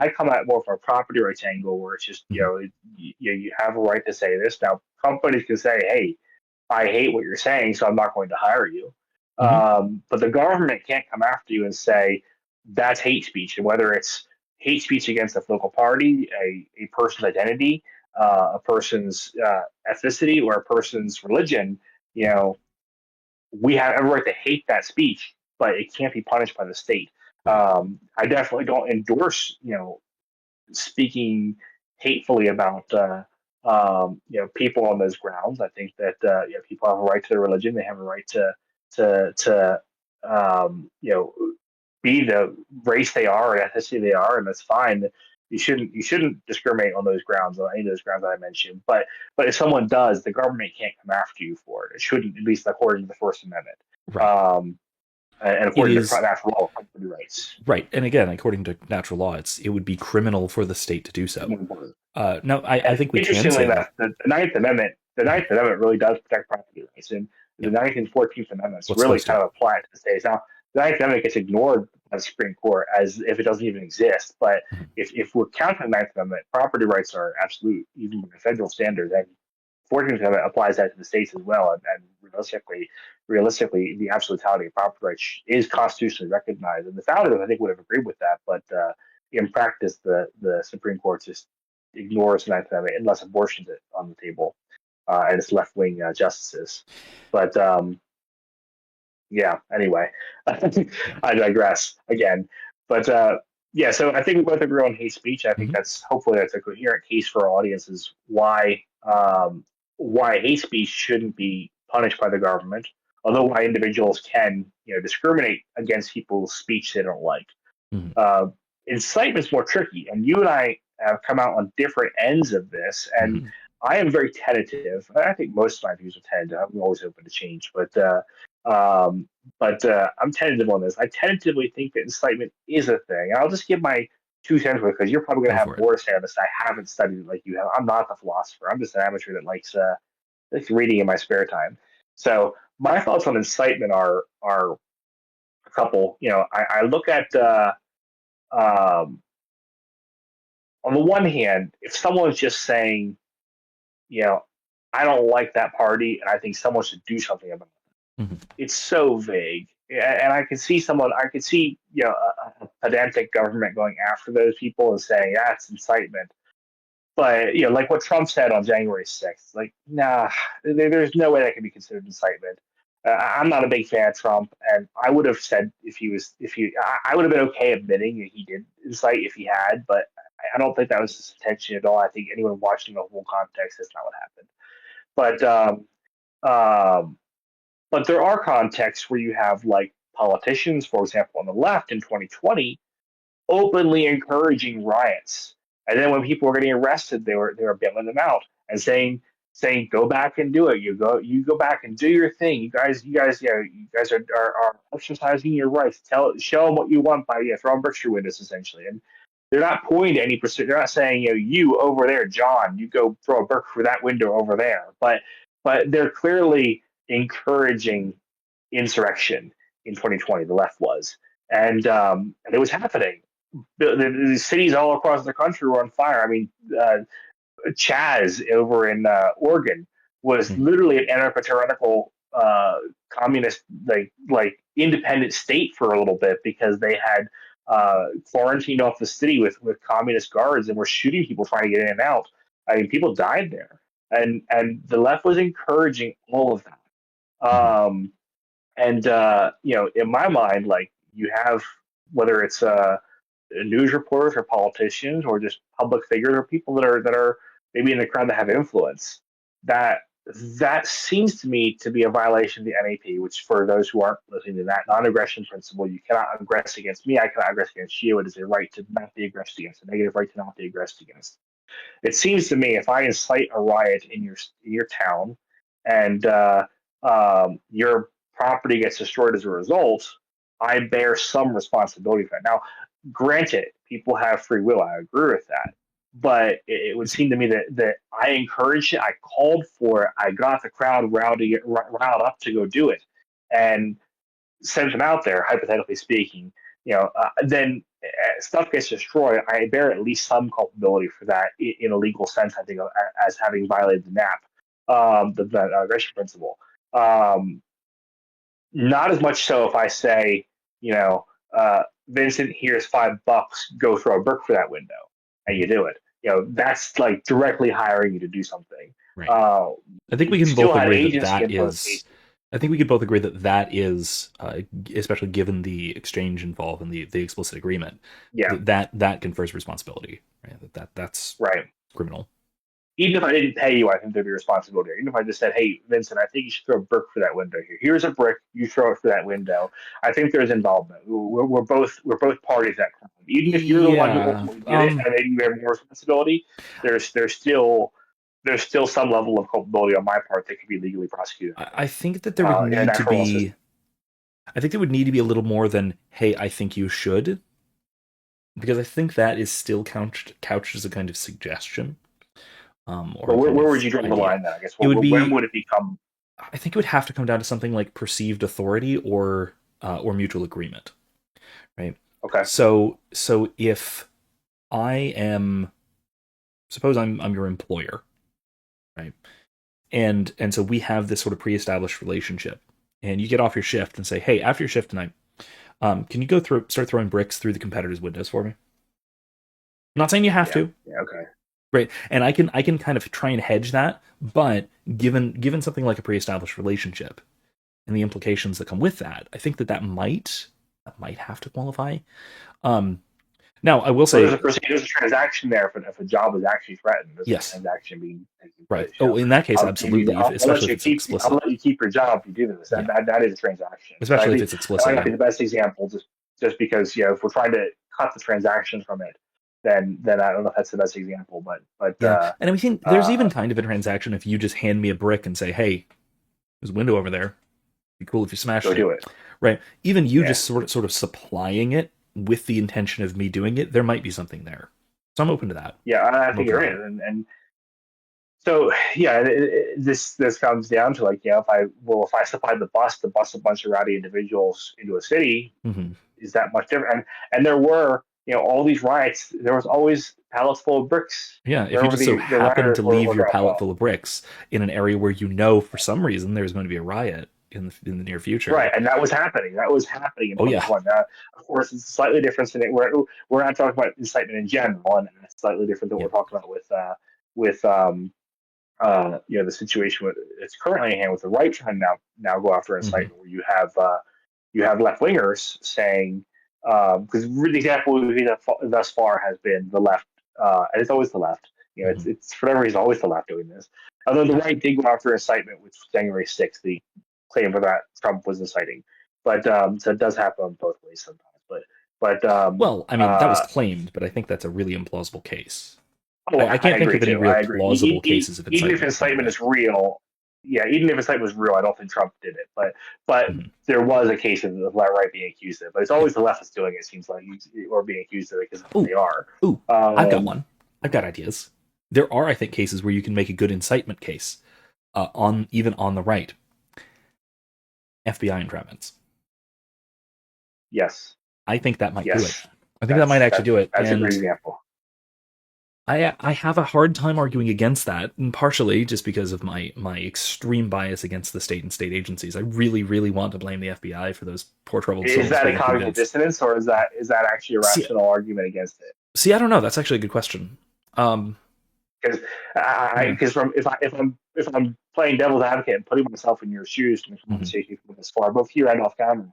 I come at more from a property rights angle, where it's just Mhm. you have a right to say this. Now companies can say, hey, I hate what you're saying, so I'm not going to hire you. Mhm. But the government can't come after you and say that's hate speech, and whether it's hate speech against a political party, a person's identity, a person's ethnicity, or a person's religion, you know, we have every right to hate that speech, but it can't be punished by the state. Right. I definitely don't endorse, speaking hatefully about people on those grounds. I think that people have a right to their religion. They have a right to you know, be the race they are or ethnicity they are, and that's fine. You shouldn't discriminate on those grounds, on any of those grounds that I mentioned. But if someone does, the government can't come after you for it. It shouldn't, at least according to the First Amendment. Right. Um, and It according to is natural law, property rights. right, and again, according to natural law, it would be criminal for the state to do so. No, I And think we can interestingly say enough, that. The Mhm. Ninth Amendment really does protect property rights, and the Yep. Ninth and 14th Amendments What's really supposed to? kind of apply to this day. Now, the Ninth Amendment gets ignored by the Supreme Court as if it doesn't even exist. But Mhm. if we're counting the Ninth Amendment, property rights are absolute, even by federal standards. And 14th Amendment applies that to the states as well. And realistically, the absolutality of property rights is constitutionally recognized. And the founders, I think, would have agreed with that. But in practice, the Supreme Court just ignores the Ninth Amendment unless abortion's it on the table, and it's left wing justices. But yeah, anyway, Yeah. I digress again. But yeah, so I think we both agree on hate speech. I think Mhm. that's a coherent case for our audiences why hate speech shouldn't be punished by the government, although why individuals can discriminate against people's speech they don't like. Mhm. Uh, Incitement's more tricky, and you and I have come out on different ends of this, and Mhm. I am very tentative. I think most of my views are tentative. I'm always open to change, I'm tentative on this. I tentatively think that incitement is a thing. I'll just give my 2 cents with it because you're probably going Go to have for it. more to say on this. I haven't studied it like you have. I'm not the philosopher. I'm just an amateur that likes reading in my spare time. So my thoughts on incitement are a couple. I look at um, on the one hand, if someone's just saying, you know, I don't like that party and I think someone should do something about Mhm. it, it's so vague. And I could see, a pedantic government going after those people and saying that's incitement. But, like what Trump said on January 6th, like, nah, there's no way that can be considered incitement. I'm not a big fan of Trump, and I would have said I would have been okay admitting that he did incite if he had, but I don't think that was his intention at all. I think anyone watching the whole context, that's not what happened. But um, but there are contexts where you have like politicians, for example, on the left in 2020, openly encouraging riots. And then when people were getting arrested, they were bailing them out and saying go back and do it. You go back and do your thing. You guys are exercising your rights. Show them what you want by throwing bricks through windows essentially. And they're not pointing to any pursuit. They're not saying you over there, John, you go throw a brick through that window over there. But they're clearly encouraging insurrection in 2020. The left was, and it was happening. The cities all across the country were on fire. I mean, Chaz over in Oregon was Mhm. literally an anarcho-tyrannical communist, like independent state for a little bit because they had quarantined off the city with communist guards and were shooting people trying to get in and out. I mean, people died there, and the left was encouraging all of that. Mhm. In my mind, like you have whether it's news reporters or politicians or just public figures or people that are maybe in the crowd that have influence. That that seems to me to be a violation of the NAP, which for those who aren't listening to that non-aggression principle, you cannot aggress against me, I cannot aggress against you. It is a right to not be aggressed against, a negative right to not be aggressed against. It seems to me if I incite a riot in your town and your property gets destroyed as a result, I bear some responsibility for that. Now, granted, people have free will. I agree with that. But it would seem to me that I encouraged it, I called for it, I got the crowd riled up to go do it, and sent them out there, hypothetically speaking. Then stuff gets destroyed. I bear at least some culpability for that in a legal sense. I think as having violated the NAP, the aggression principle. Um, Not as much so if I say, Vincent, here's $5, go throw a brick for that window, and you do it. That's like directly hiring you to do something. Right. Uh, I think we you can still both had agree that agency that in both is. cases. I think we could both agree that that is, especially given the exchange involved in the explicit agreement, Yeah, that confers responsibility. Right. That's right. criminal. even if I didn't pay you, I think there'd be responsibility. Even if I just said, "Hey, Vincent, I think you should throw a brick for that window here. Here's a brick. You throw it for that window." I think there's involvement. We're both parties that crime. Even if you're the one who Yeah. ultimately did it, and maybe you have more responsibility, there's still some level of culpability on my part that could be legally prosecuted I think that there would in need that to criminal system. be. I think there would need to be a little more than, "Hey, I think you should," because I think that is still couched as a kind of suggestion, or But a where, kind where of would you draw the idea. line then? I guess It would when be. would it become I think it would have to come down to something like perceived authority or mutual agreement, right? okay? So if I am, suppose I'm your employer, right? And so we have this sort of pre-established relationship, and you get off your shift and say, "Hey, after your shift tonight, can you start throwing bricks through the competitors' windows for me?" I'm not saying you have Yeah, to, yeah, okay. right? And I can kind of try and hedge that, but given something like a pre-established relationship and the implications that come with that, I think that might have to qualify. Um, Now, I will Well, say, there's a transaction there if a job is actually threatened. There's a yes, transaction being taking right. place. Oh, in that case, I'll give you. absolutely, I'll let especially if you it's keep. I'll explicit. let you keep your job if you do this. That Yeah, that, that is a transaction. But I especially if think it's that might explicit. not Yeah, be the best example, just because if we're trying to cut the transaction from it, then I don't know if that's the best example. But yeah. And I think there's uh, even kind of a transaction if you just hand me a brick and say, "Hey, there's a window over there. It'd be cool if you smashed go it." do it. Right. Even you Yeah. just sort of supplying it with the intention of me doing it, there might be something there. So I'm open to that. Yeah, I I'm think open to you're that. in, and so yeah, this comes down to like if I supply the bus a bunch of rowdy individuals into a city, Hmm. is that much different? And there were all these riots. There was always pallets full of bricks Yeah, if you wherever just so the happen rioters to were, leave were your dropped pallet off. full of bricks in an area where you know for some reason there's going to be a riot in the near future. Right, and that was happening. That was happening in Oh yeah. 2021. Now, of course, it's slightly different than it. We're not talking about incitement in general, and it's slightly different than what Yeah. we're talking about with the situation it's currently in hand with the right trying to now go after Hmm. incitement, where you have left wingers saying because the example we've seen thus far has been the left, and it's always the left. Hmm. It's for whatever reason always the left doing this. Although the Yeah. right did go after incitement, which was January 6th, the claim for that Trump was inciting, but so it does happen on both ways sometimes. But Well, I mean, that was claimed, but I think that's a really implausible case. oh, I I can't think agree of any too. real I agree. plausible cases of Even if incitement on the incitement right. is real, yeah, even if incitement was real, I don't think Trump did it. But Hmm. there was a case of the right being accused of it. But it's Yeah. always the left that's doing it. It seems like or being accused of it because Oh, they are. oh, I've got Um, one. I've got ideas. There are, I think, cases where you can make a good incitement case on even on the right. FBI entrapments. yes, I think that might do it. yes, I think that might that's actually that's do it. that's a great And example. I have a hard time arguing against that, and partially just because of my extreme bias against the state and state agencies. I really, really want to blame the FBI for those poor troubled Is souls that a being cognitive convinced. dissonance, or is that actually a See, rational argument against it? see, I don't know. That's actually a good question. Um, Because yeah. because from if I'm playing devil's advocate and putting myself in your shoes in the Hmm. conversation from this far, both here and off camera,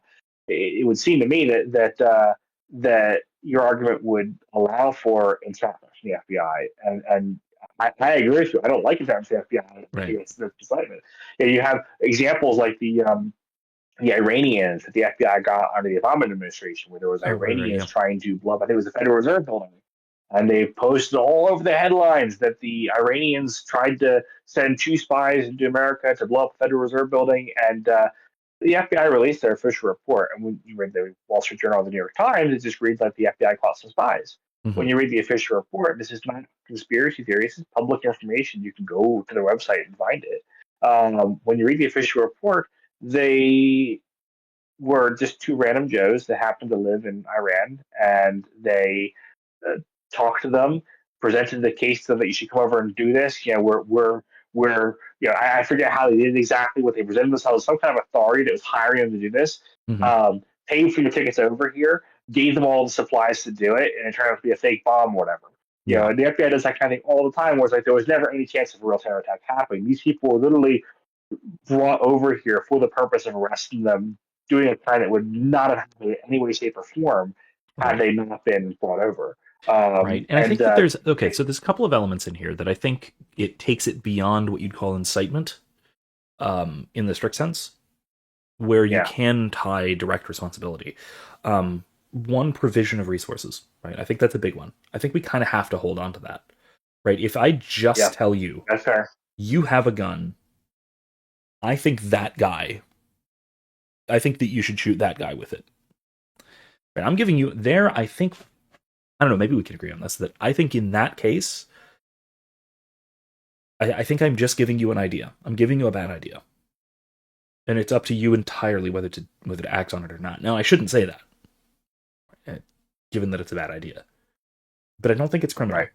it would seem to me that your argument would allow for entrapment from the FBI, and I agree with you. I don't like entrapment from the FBI. I think Right. it's excitement. You have examples like the Iranians that the FBI got under the Obama administration, where there was Oh, right. Iranians Yeah. trying to blow up. I think it was the Federal Reserve building, and they posted all over the headlines that the Iranians tried to send two spies into America to blow up the Federal Reserve building, and the FBI released their official report. And when you read the Wall Street Journal or the New York Times, it just reads like the FBI caught some spies. When Hmm. you read the official report, this is not conspiracy theory. This is public information. You can go to their website and find it. When you read the official report, they were just two random Joes that happened to live in Iran, and they uh, talked to them, presented the case to them that you should come over and do this. We're I forget how they did exactly what they presented themselves, some kind of authority that was hiring them to do this. Hmm. Paid for your tickets over here, gave them all the supplies to do it, and it turned out to be a fake bomb, or whatever. Yeah. And the FBI does that kind of thing all the time, where it's like there was never any chance of a real terror attack happening. These people were literally brought over here for the purpose of arresting them, doing a crime that would not have happened in any way, shape, or form had Right. they not been brought over. Right. And I think that there's a couple of elements in here that I think it takes it beyond what you'd call incitement, in the strict sense, where you yeah, can tie direct responsibility. One, provision of resources, right? I think that's a big one. I think we kind of have to hold on to that, right? If I yeah, just tell you, that's fair. you have a gun, I think that you should shoot that guy with it. Right? I'm giving you there, I don't know, maybe we can agree on this, that I think in that case, I think I'm just giving you an idea. I'm giving you a bad idea. And it's up to you entirely whether to act on it or not. Now, I shouldn't say that, given that it's a bad idea. But I don't think it's criminal,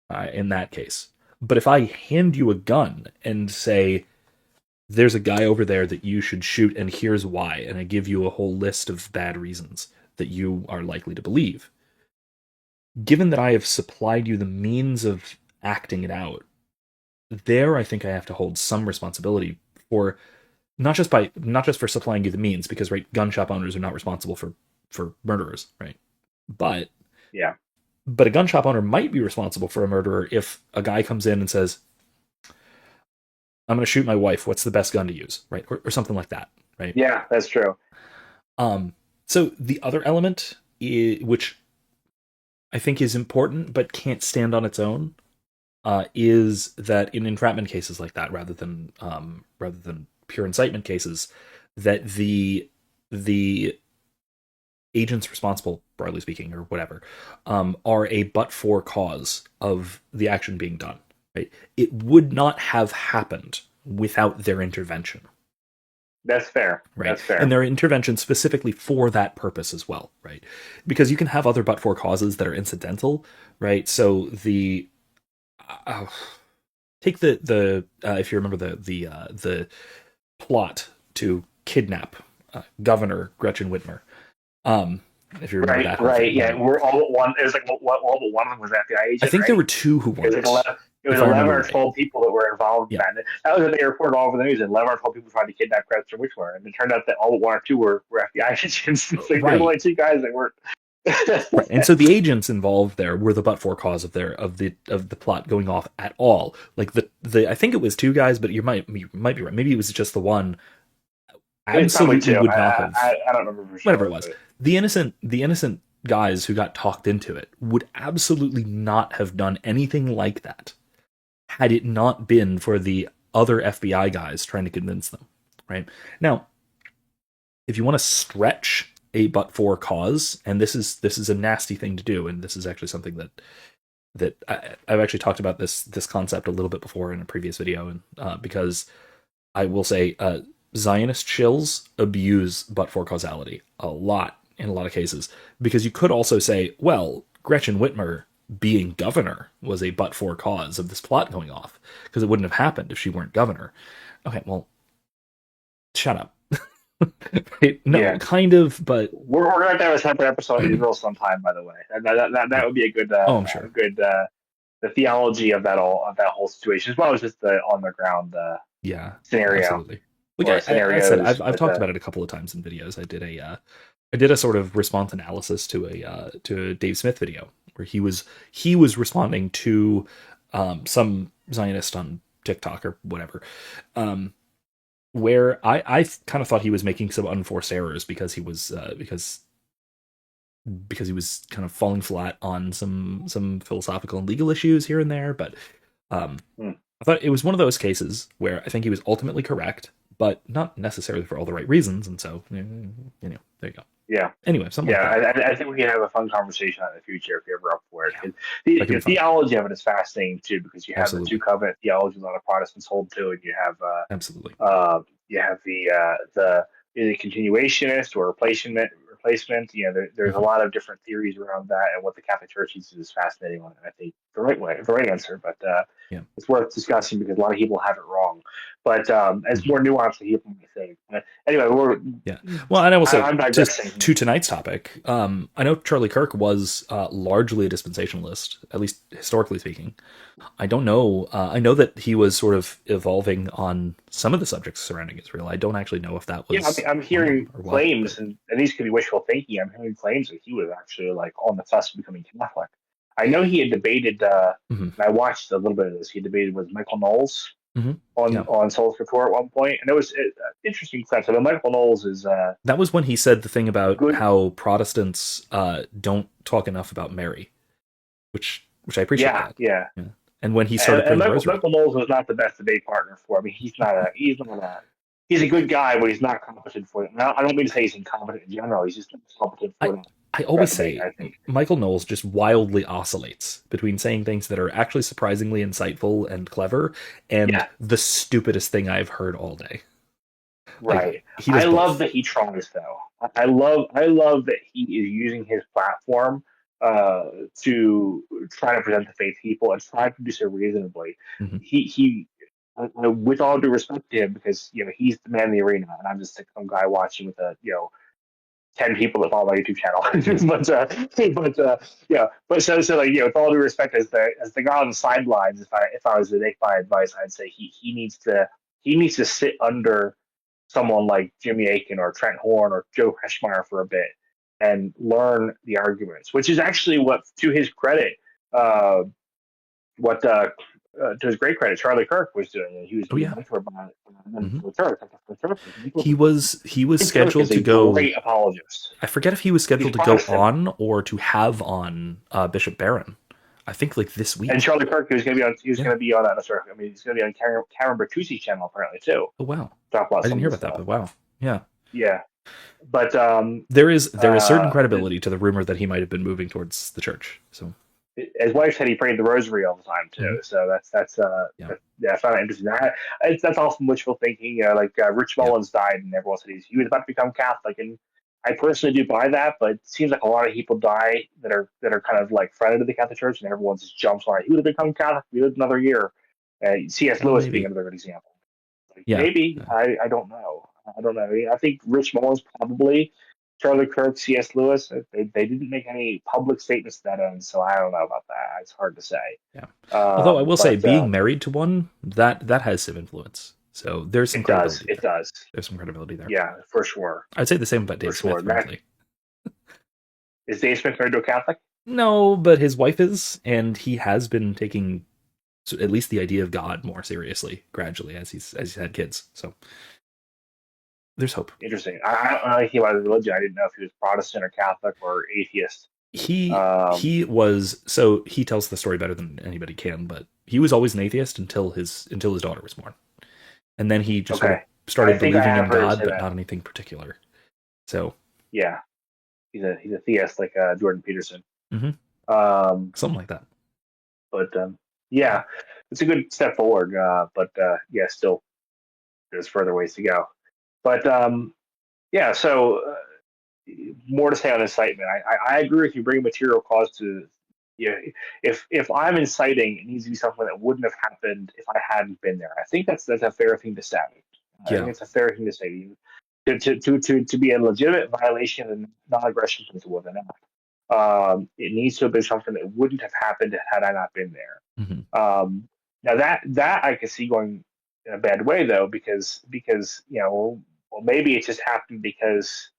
Right. In that case. But if I hand you a gun and say, there's a guy over there that you should shoot, and here's why, and I give you a whole list of bad reasons that you are likely to believe, given that I have supplied you the means of acting it out, there I think I have to hold some responsibility for not just for supplying you the means, because right, gun shop owners are not responsible for murderers, right? But Yeah. but a gun shop owner might be responsible for a murderer if a guy comes in and says, "I'm going to shoot my wife. What's the best gun to use?" Right, or something like that, right? Yeah, that's true. So the other element, which I think is important but can't stand on its own, is that in entrapment cases like that, rather than pure incitement cases, that the agents responsible, broadly speaking, or whatever, are a but-for cause of the action being done. Right? It would not have happened without their intervention. That's fair. Right. That's fair. And their intervention specifically for that purpose as well, right? Because you can have other but-for causes that are incidental, right? So take the if you remember the plot to kidnap Governor Gretchen Whitmer. If you remember that. Right. Yeah, we're all but one. It was like all but one of them was FBI agent. I think right? there were two who weren't. It was 11 or 12 people that were involved in that. That was what they reported all over the news. 11 or 12 people tried to kidnap Gretchen Whitmer, and it turned out that all but one or two were FBI agents. Like, there were only two guys that weren't. Right. And so the agents involved there were the but-for cause of the plot going off at all. Like the I think it was two guys, but you might be right. Maybe it was just the one. Absolutely would not have. I don't remember for sure, whatever it was. But the innocent guys who got talked into it would absolutely not have done anything like that had it not been for the other FBI guys trying to convince them. Right now, if you want to stretch a but-for cause, and this is a nasty thing to do, and this is actually something that I've actually talked about this concept a little bit before in a previous video, and because I will say Zionist shills abuse but-for causality a lot in a lot of cases, because you could also say, well, Gretchen Whitmer being governor was a but-for cause of this plot going off, because it wouldn't have happened if she weren't governor. Okay, well, shut up. Right? No, yeah. Kind of, but we're going to have a separate episode on Israel sometime. By the way, that would be a good. I'm sure. Good the theology of that whole situation, as well as just the on the ground scenario. Absolutely. I said I've talked about it a couple of times in videos. I did a sort of response analysis to a Dave Smith video where he was responding to some Zionist on TikTok or whatever. Where I kind of thought he was making some unforced errors because he was kind of falling flat on some philosophical and legal issues here and there, but I thought it was one of those cases where I think he was ultimately correct, but not necessarily for all the right reasons, and so there you go. Yeah. Anyway, something. Yeah, like that. I think we can have a fun conversation in the future if you're ever up for it. Yeah. The theology of it is fascinating too, because you have the two covenant theology a lot of Protestants hold to, and you have absolutely. You have the continuationist or replacement. There's a lot of different theories around that, and what the Catholic Church uses is fascinating. I think the right answer, but it's worth discussing because a lot of people have it wrong. But it's more nuanced than people may think. Anyway, well, and I will say just to tonight's topic. I know Charlie Kirk was largely a dispensationalist, at least historically speaking. I don't know. I know that he was sort of evolving on some of the subjects surrounding Israel. I don't actually know if that was. Yeah, I'm hearing claims, and these could be wishful thinking. I'm hearing claims that he was actually like on the cusp of becoming Catholic. I know he had debated. Hmm. And I watched a little bit of this. He debated with Michael Knowles Hmm. Yeah, on Soul Couture at one point, and it was interesting stuff. So Michael Knowles is that was when he said the thing about good. how Protestants don't talk enough about Mary, which I appreciate Yeah, that. yeah. Yeah. And when he started And praying the Rosary. Michael Knowles was not the best debate partner for. I mean, he's a good guy, but he's not competent for it. Now, I don't mean to say he's incompetent in general. He's just not competent I for I that always debate, say I think. Michael Knowles just wildly oscillates between saying things that are actually surprisingly insightful and clever and Yeah, the stupidest thing I've heard all day. Like right. he I does love both. that he tries, though. I love that he is using his platform uh, to try to present the faith people and try to do so reasonably. Hmm. He with all due respect to him, because he's the man in the arena, and I'm just some guy watching with a 10 people that follow my YouTube channel. Yeah. But so like with all due respect, as the guy on the sidelines, if I was to take my advice, I'd say he needs to sit under someone like Jimmy Aiken or Trent Horn or Joe Heschmeyer for a bit and learn the arguments, which is actually what, to his credit, uh, what to his great credit, Charlie Kirk was doing, and he was Oh being yeah. mentored by Hmm. the church. He was Kirk scheduled is to a go. great apologist. I forget if he was He's scheduled to go Protestant. on or to have on Bishop Barron. I think like this And week. Charlie Kirk, he was going to be on. He was Yeah. going to be on that. Sorry, I mean, he's going to be on Karen Bertuzzi's channel apparently too. Oh wow. Talk I about didn't some hear of the about that, stuff. but wow. Yeah. Yeah, but There is certain uh, credibility to the rumor that he might have been moving towards the church. So his wife said he prayed the rosary all the time too. mhm. So Yeah. yeah, I found that interesting. That's often wishful thinking. Like Rich Yeah. Mullins died, and everyone said he was about to become Catholic, and I personally do buy that. But it seems like a lot of people die that are kind of like friendly to the Catholic Church, and everyone just jumps on it. He would have become Catholic if he lived another year. C.S. Well, Lewis being maybe. another good example. Like Yeah. maybe I don't know. I don't know. I think Rich Mullins probably. Charlie Kirk, C.S. Lewis, they didn't make any public statements to that end, so I don't know about that. It's hard to say. Yeah. Although I will say, But being married to one that has some influence. So there's some it does. credibility It there. does. There's some credibility there. Yeah, for sure. I'd say the same about For Dave sure. Smith, frankly. Is Dave Smith married to a Catholic? No, but his wife is, and he has been taking at least the idea of God more seriously gradually as he's had kids. So there's hope. Interesting. I don't know anything about his religion. I didn't know if he was Protestant or Catholic or atheist. He Um, he was so he tells the story better than anybody can, but he was always an atheist until his daughter was born, and then he just sort of okay. I started think I believing in have heard him God, say but that. not anything particular. So Yeah, he's a theist like Jordan Peterson. mhm, Um, something like that. but Yeah, yeah, it's a good step forward. But yeah, still there's further ways to go. But yeah, so more to say on incitement. I agree with you. Bring material cause to if I'm inciting, it needs to be something that wouldn't have happened if I hadn't been there. I think that's a fair thing to say. I think yeah, it's a fair thing to say. To be a legitimate violation of the non-aggression principle of an act, it needs to have been something that wouldn't have happened had I not been there. mhm, Now that I can see going in a bad way though, because well maybe it just happened because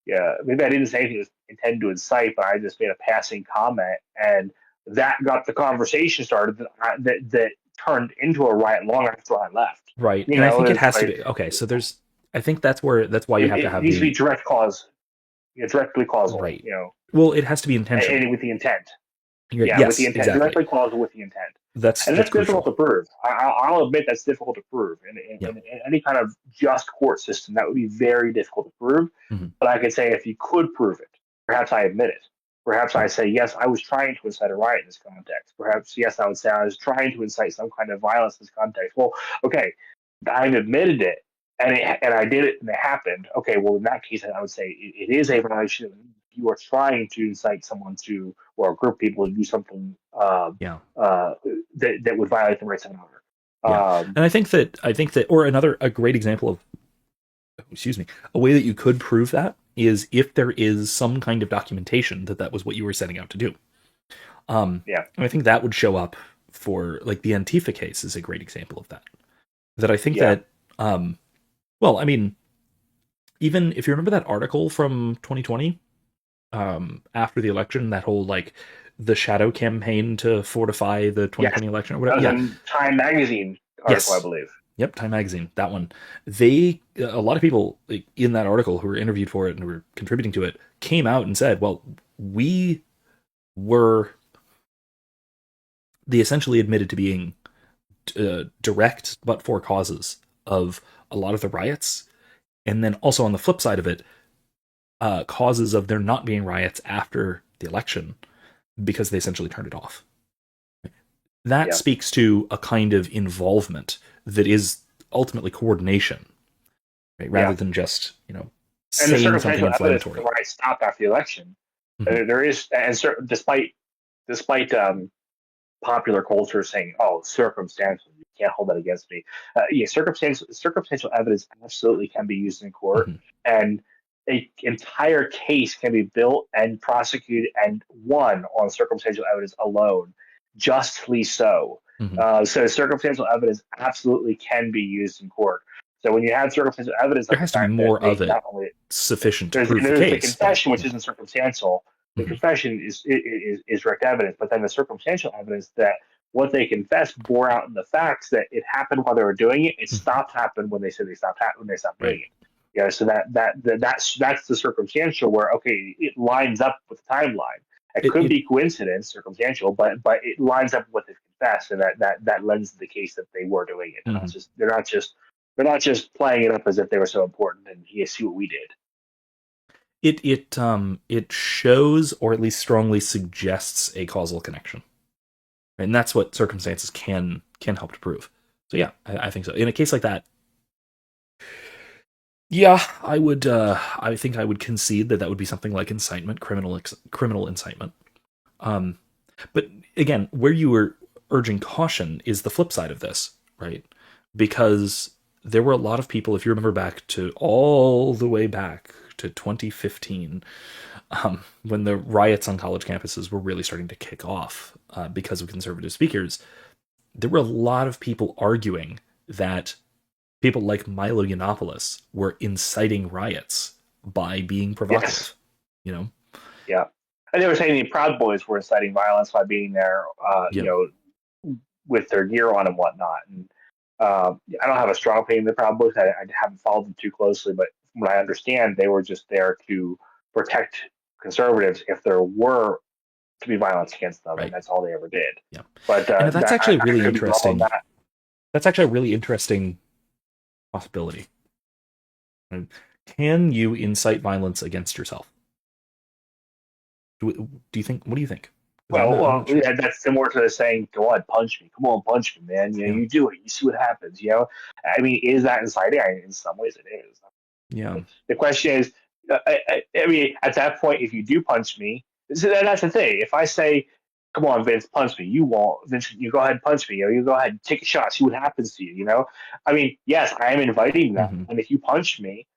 yeah, maybe I didn't say anything that was intended to incite, but I just made a passing comment, and that got the conversation started that turned into a riot long after I left. right. And I think it It's has to like be okay. So I think that's why you have to it have needs to be the direct cause, directly causal, right. Well, it has to be intentional. and with the intent. Yeah, with the Yes, intent, exactly. directly causal with the intent. And That's that's difficult to crucial. prove. I'll admit that's difficult to prove. Yeah. In any kind of just court system, that would be very difficult to prove. Hmm. But I could say if you could prove it, perhaps I admit it. Perhaps I Right. say, yes, I was trying to incite a riot in this context. Perhaps, yes, I would say I was trying to incite some kind of violence in this context. Well, okay, I've admitted it, and I did it, and it happened. Okay, well, in that case, I would say it is a violation. You are trying to incite someone to, or a group of people to do something Yeah. uh, that would violate the rights of another. Yeah. Um, And I think that or a great example of excuse me, a way that you could prove that is if there is some kind of documentation that was what you were setting out to do. yeah, And I think that would show up for like the Antifa case is a great example of that. That I think yeah, that well, I mean, even if you remember that article from 2020 after the election, that whole like the shadow campaign to fortify the Yes, 2020 election or that whatever. was Yeah. a Time magazine article, I Yes. believe. Yep. Time Magazine. That one. A lot of people in that article who were interviewed for it and who were contributing to it came out and said, well, we were, they essentially admitted to being direct but for causes of a lot of the riots. And then also on the flip side of it, causes of there not being riots after the election because they essentially turned it off. That Yeah. speaks to a kind of involvement that is ultimately coordination, right? Rather than just, And the saying something circumstantial evidence that the inflammatory. riots stopped after the election. Mm-hmm. There is, and despite popular culture saying, "Oh, circumstantial, you can't hold that against me." Yeah, circumstantial evidence absolutely can be used in court, Mm-hmm. and an entire case can be built and prosecuted and won on circumstantial evidence alone, justly so. Mm-hmm. So circumstantial evidence absolutely can be used in court. So when you have circumstantial evidence There like the has to be fact that more they of it not only sufficient to prove the there's the case, but confession, which isn't circumstantial. The mm-hmm. confession is direct evidence, but then the circumstantial evidence that what they confessed bore out in the facts that it happened while they were doing it. It Mm-hmm. stopped happening when they said when they stopped Right. doing it. Yeah, so that's the circumstantial where okay, it lines up with the timeline. It It, could it be coincidence, circumstantial, but it lines up with what they confessed, and that lends to the case that they were doing it. mm-hmm. They're not just playing it up as if they were so important and you see what we did. it shows or at least strongly suggests a causal connection, and that's what circumstances can help to prove. So yeah, I think so. In a case like that, yeah, I would. I think I would concede that would be something like incitement, criminal incitement. Um, but again, where you were urging caution is the flip side of this, right? Because there were a lot of people, if you remember back to all the way back to 2015, when the riots on college campuses were really starting to kick off because of conservative speakers, there were a lot of people arguing that people like Milo Yiannopoulos were inciting riots by being provocative. Yes. You know? Yeah. And they were saying the Proud Boys were inciting violence by being there, Yeah. with their gear on and whatnot. And I don't have a strong opinion of the Proud Boys. I haven't followed them too closely, but from what I understand, they were just there to protect conservatives if there were to be violence against them, and Right. that's all they ever did. Yeah. But And that's actually I really could be wrong on interesting. that. That's actually a really interesting possibility. Can you incite violence against yourself? Do you think? What do you think? I'm not sure. Yeah, that's similar to saying, "Go on, punch me. Come on, punch me, man. Yeah. You do it. You see what happens." I mean, is that inciting? In some ways, it is. Yeah. The question is, I mean, at that point, if you do punch me, so that's the thing. If I say, "Come on, Vince, punch me," you won't. Vince, you go ahead and punch me. You go ahead and take a shot. See what happens to you. I mean, yes, I am inviting that, Mm-hmm. and if you punch me,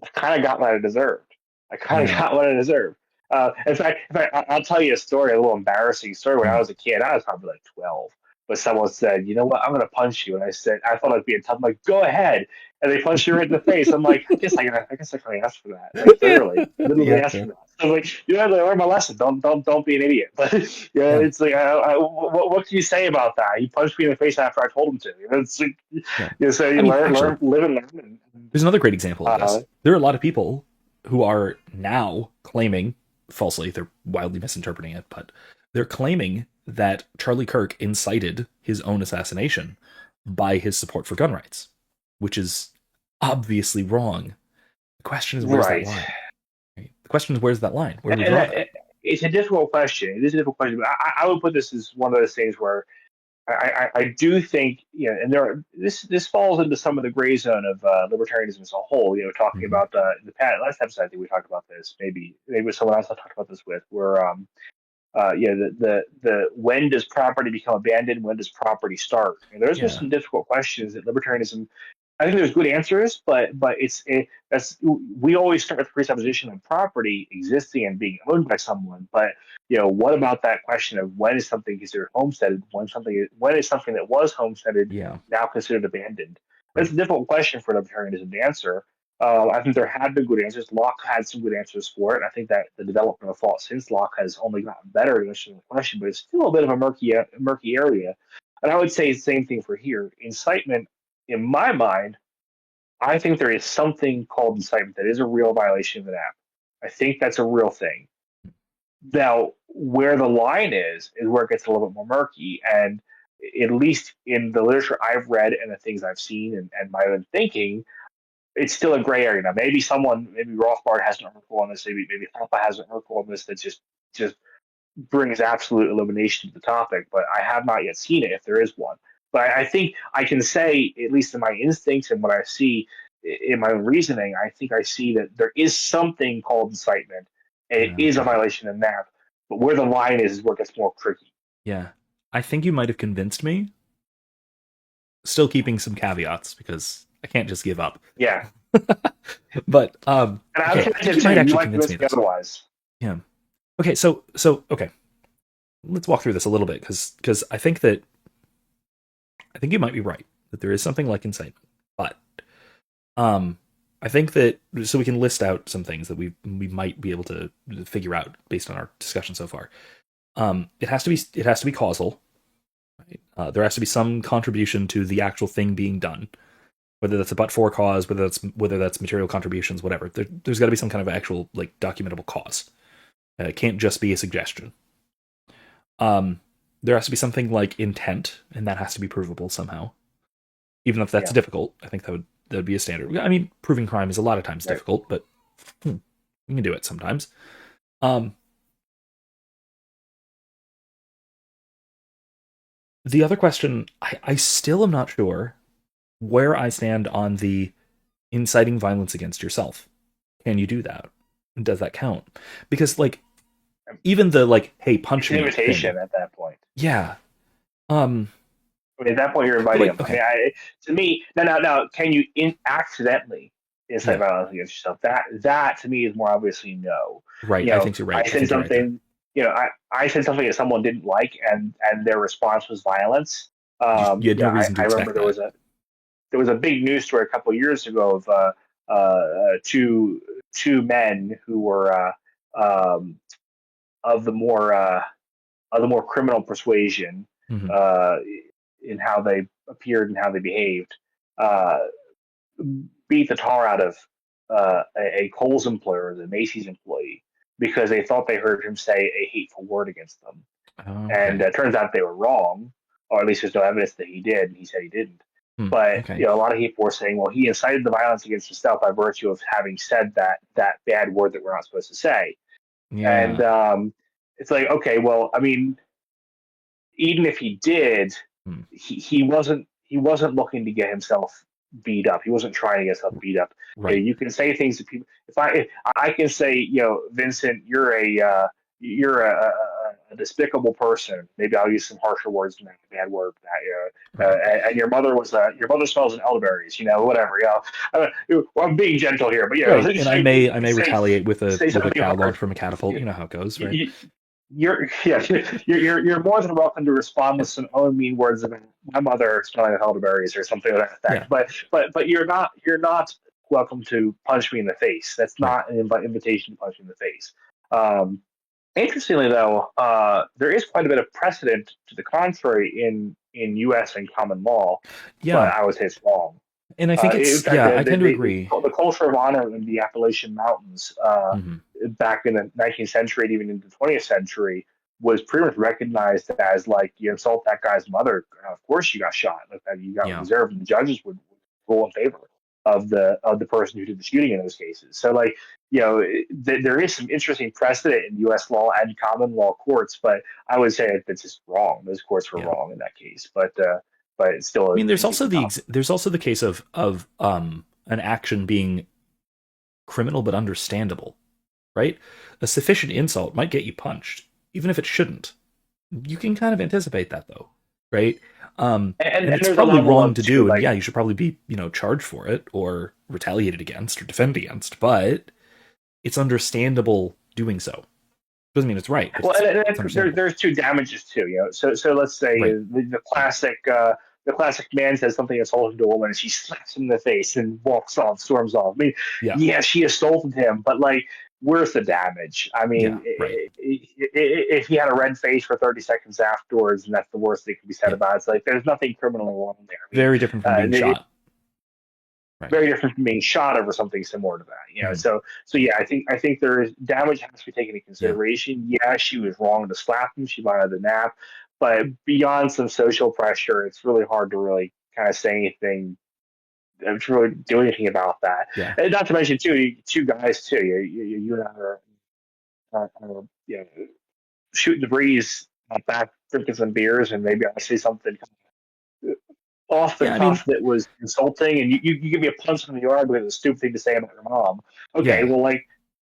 I kind of got what I deserved. I kind of Yeah. got what I deserved. I'll tell you a story, a little embarrassing story. When I Mm. was a kid, I was probably like 12, but someone said, "You know what? I'm going to punch you." And I said, I thought I'd be a tough. I'm like, "Go ahead." And they punched you right in the face. I'm like, I guess I can ask for that. Like literally Yeah. asked for that. I was like, I learned my lesson. Don't be an idiot. But Yeah. it's like, what can you say about that? He punched me in the face after I told him to. It's like, Yeah. so I you mean, learn, actually, live and learn. there's another great example of Uh, this. There are a lot of people who are now claiming, falsely, they're wildly misinterpreting it, but they're claiming that Charlie Kirk incited his own assassination by his support for gun rights, which is obviously wrong. The question is, where's that right. line? Right? The question is, where's that line? Where do we And draw that? it's a difficult question. It is a difficult question. But I would put this as one of those things where I do think, and this falls into some of the gray zone of libertarianism as a whole. Talking Mm-hmm. about the last episode, I think we talked about this. Maybe with someone else I talked about this with, where the when does property become abandoned? When does property start? And there's just Yeah. some difficult questions that libertarianism. I think there's good answers, but that's we always start with the presupposition of property existing and being owned by someone. But what about that question of when is something considered homesteaded? When is something that was homesteaded Yeah. now considered abandoned? That's Right. a difficult question for libertarianism to answer. I think there have been good answers. Locke had some good answers for it. I think that the development of thought since Locke has only gotten better in answering the question, but it's still a bit of a murky area. And I would say the same thing for here. Incitement, in my mind, I think there is something called incitement that is a real violation of an app. I think that's a real thing. Now, where the line is where it gets a little bit more murky. And at least in the literature I've read and the things I've seen and my own thinking, it's still a gray area. Now, maybe Rothbard has an article on this, maybe Alpha has an article on this that just brings absolute illumination to the topic, but I have not yet seen it if there is one. But I think I can say, at least in my instincts and what I see in my own reasoning, I think I see that there is something called incitement. And it is a violation of NAP. But where the line is where it gets more tricky. Yeah. I think you might have convinced me. Still keeping some caveats because I can't just give up. Yeah. But and I think you might actually convince me otherwise. Yeah. Okay, so okay. Let's walk through this a little bit because I think you might be right that there is something like incitement. But I think that so we can list out some things that we might be able to figure out based on our discussion so far. It has to be causal. Right? There has to be some contribution to the actual thing being done, whether that's a but-for cause, whether that's material contributions, whatever. There's got to be some kind of actual like documentable cause. It can't just be a suggestion. There has to be something like intent, and that has to be provable somehow. Even if that's difficult, I think that would be a standard. I mean, proving crime is a lot of times difficult, but you can do it sometimes. The other question, I still am not sure where I stand on the inciting violence against yourself. Can you do that? Does that count? Because like even the like, hey, punch me. Invitation at that point. Yeah. I mean, at that point, you're inviting them. Okay. I mean, to me, now, can you accidentally incite violence against yourself? That to me is more obviously no. Right. I think you're right. I said something. I said something that someone didn't like, and their response was violence. You had no reason to expect I remember there was a big news story a couple of years ago of two men who were of the more criminal persuasion in how they appeared and how they behaved, beat the tar out of a Kohl's employer, the Macy's employee, because they thought they heard him say a hateful word against them. Okay. And it turns out they were wrong, or at least there's no evidence that he did, and he said he didn't. But a lot of people were saying, well, he incited the violence against himself by virtue of having said that bad word that we're not supposed to say. Yeah. And it's like, okay, well, I mean, even if he did, he wasn't looking to get himself beat up. He wasn't trying to get himself beat up. Right. You can say things to people. If I can say, Vincent, you're a despicable person. Maybe I'll use some harsher words than that bad word. And your mother smells in elderberries. Whatever. Well, I'm being gentle here, but right. And I may retaliate with a cow launched from a catapult. You know how it goes, right? You're more than welcome to respond with some mean words about my mother smelling of elderberries or something like that. Yeah. But you're not welcome to punch me in the face. That's not an invitation to punch me in the face. Interestingly, though, there is quite a bit of precedent to the contrary in U.S. and common law. Yeah, but I would say it's wrong. And I think I tend to agree. The culture of honor in the Appalachian Mountains back in the 19th century and even into the 20th century was pretty much recognized as like, you insult that guy's mother, of course you got shot. Like that, you got reserved, and the judges would rule in favor of the person who did the shooting in those cases. So like, there is some interesting precedent in U.S. law and common law courts, but I would say that's just wrong. Those courts were wrong in that case, but it's still. I mean, there's also the case of an action being criminal but understandable, right? A sufficient insult might get you punched, even if it shouldn't. You can kind of anticipate that, though, right? And it's probably wrong to do, and you should probably be charged for it or retaliated against or defended against, but it's understandable doing so. Doesn't mean it's right. Well, there's two damages too. So let's say the classic the classic man says something insulting to a woman and she slaps him in the face and walks off, storms off. I mean, Yeah. yeah, she assaulted him, but like, where's the damage? I Yeah. mean, Right. if he had a red face for 30 seconds afterwards, and that's the worst that can be said Yeah. about it, it's like there's nothing criminally wrong there. I mean, Very different from being shot. Right. very different from being shot over something similar to that. You know, Mhm. so yeah, I think there is damage has to be taken into Yeah. consideration. Yeah, she was wrong to slap him. She violated the nap, but beyond some social pressure, it's really hard to really kind of say anything to really do anything about that. Yeah. And not to mention two guys too. You and I you know, shooting the breeze back, drinking some beers, and maybe I say something off the Yeah. I mean, cuff that was insulting, and you give me a punch in the yard because it's a stupid thing to say about your mom. Okay, yeah. well, like,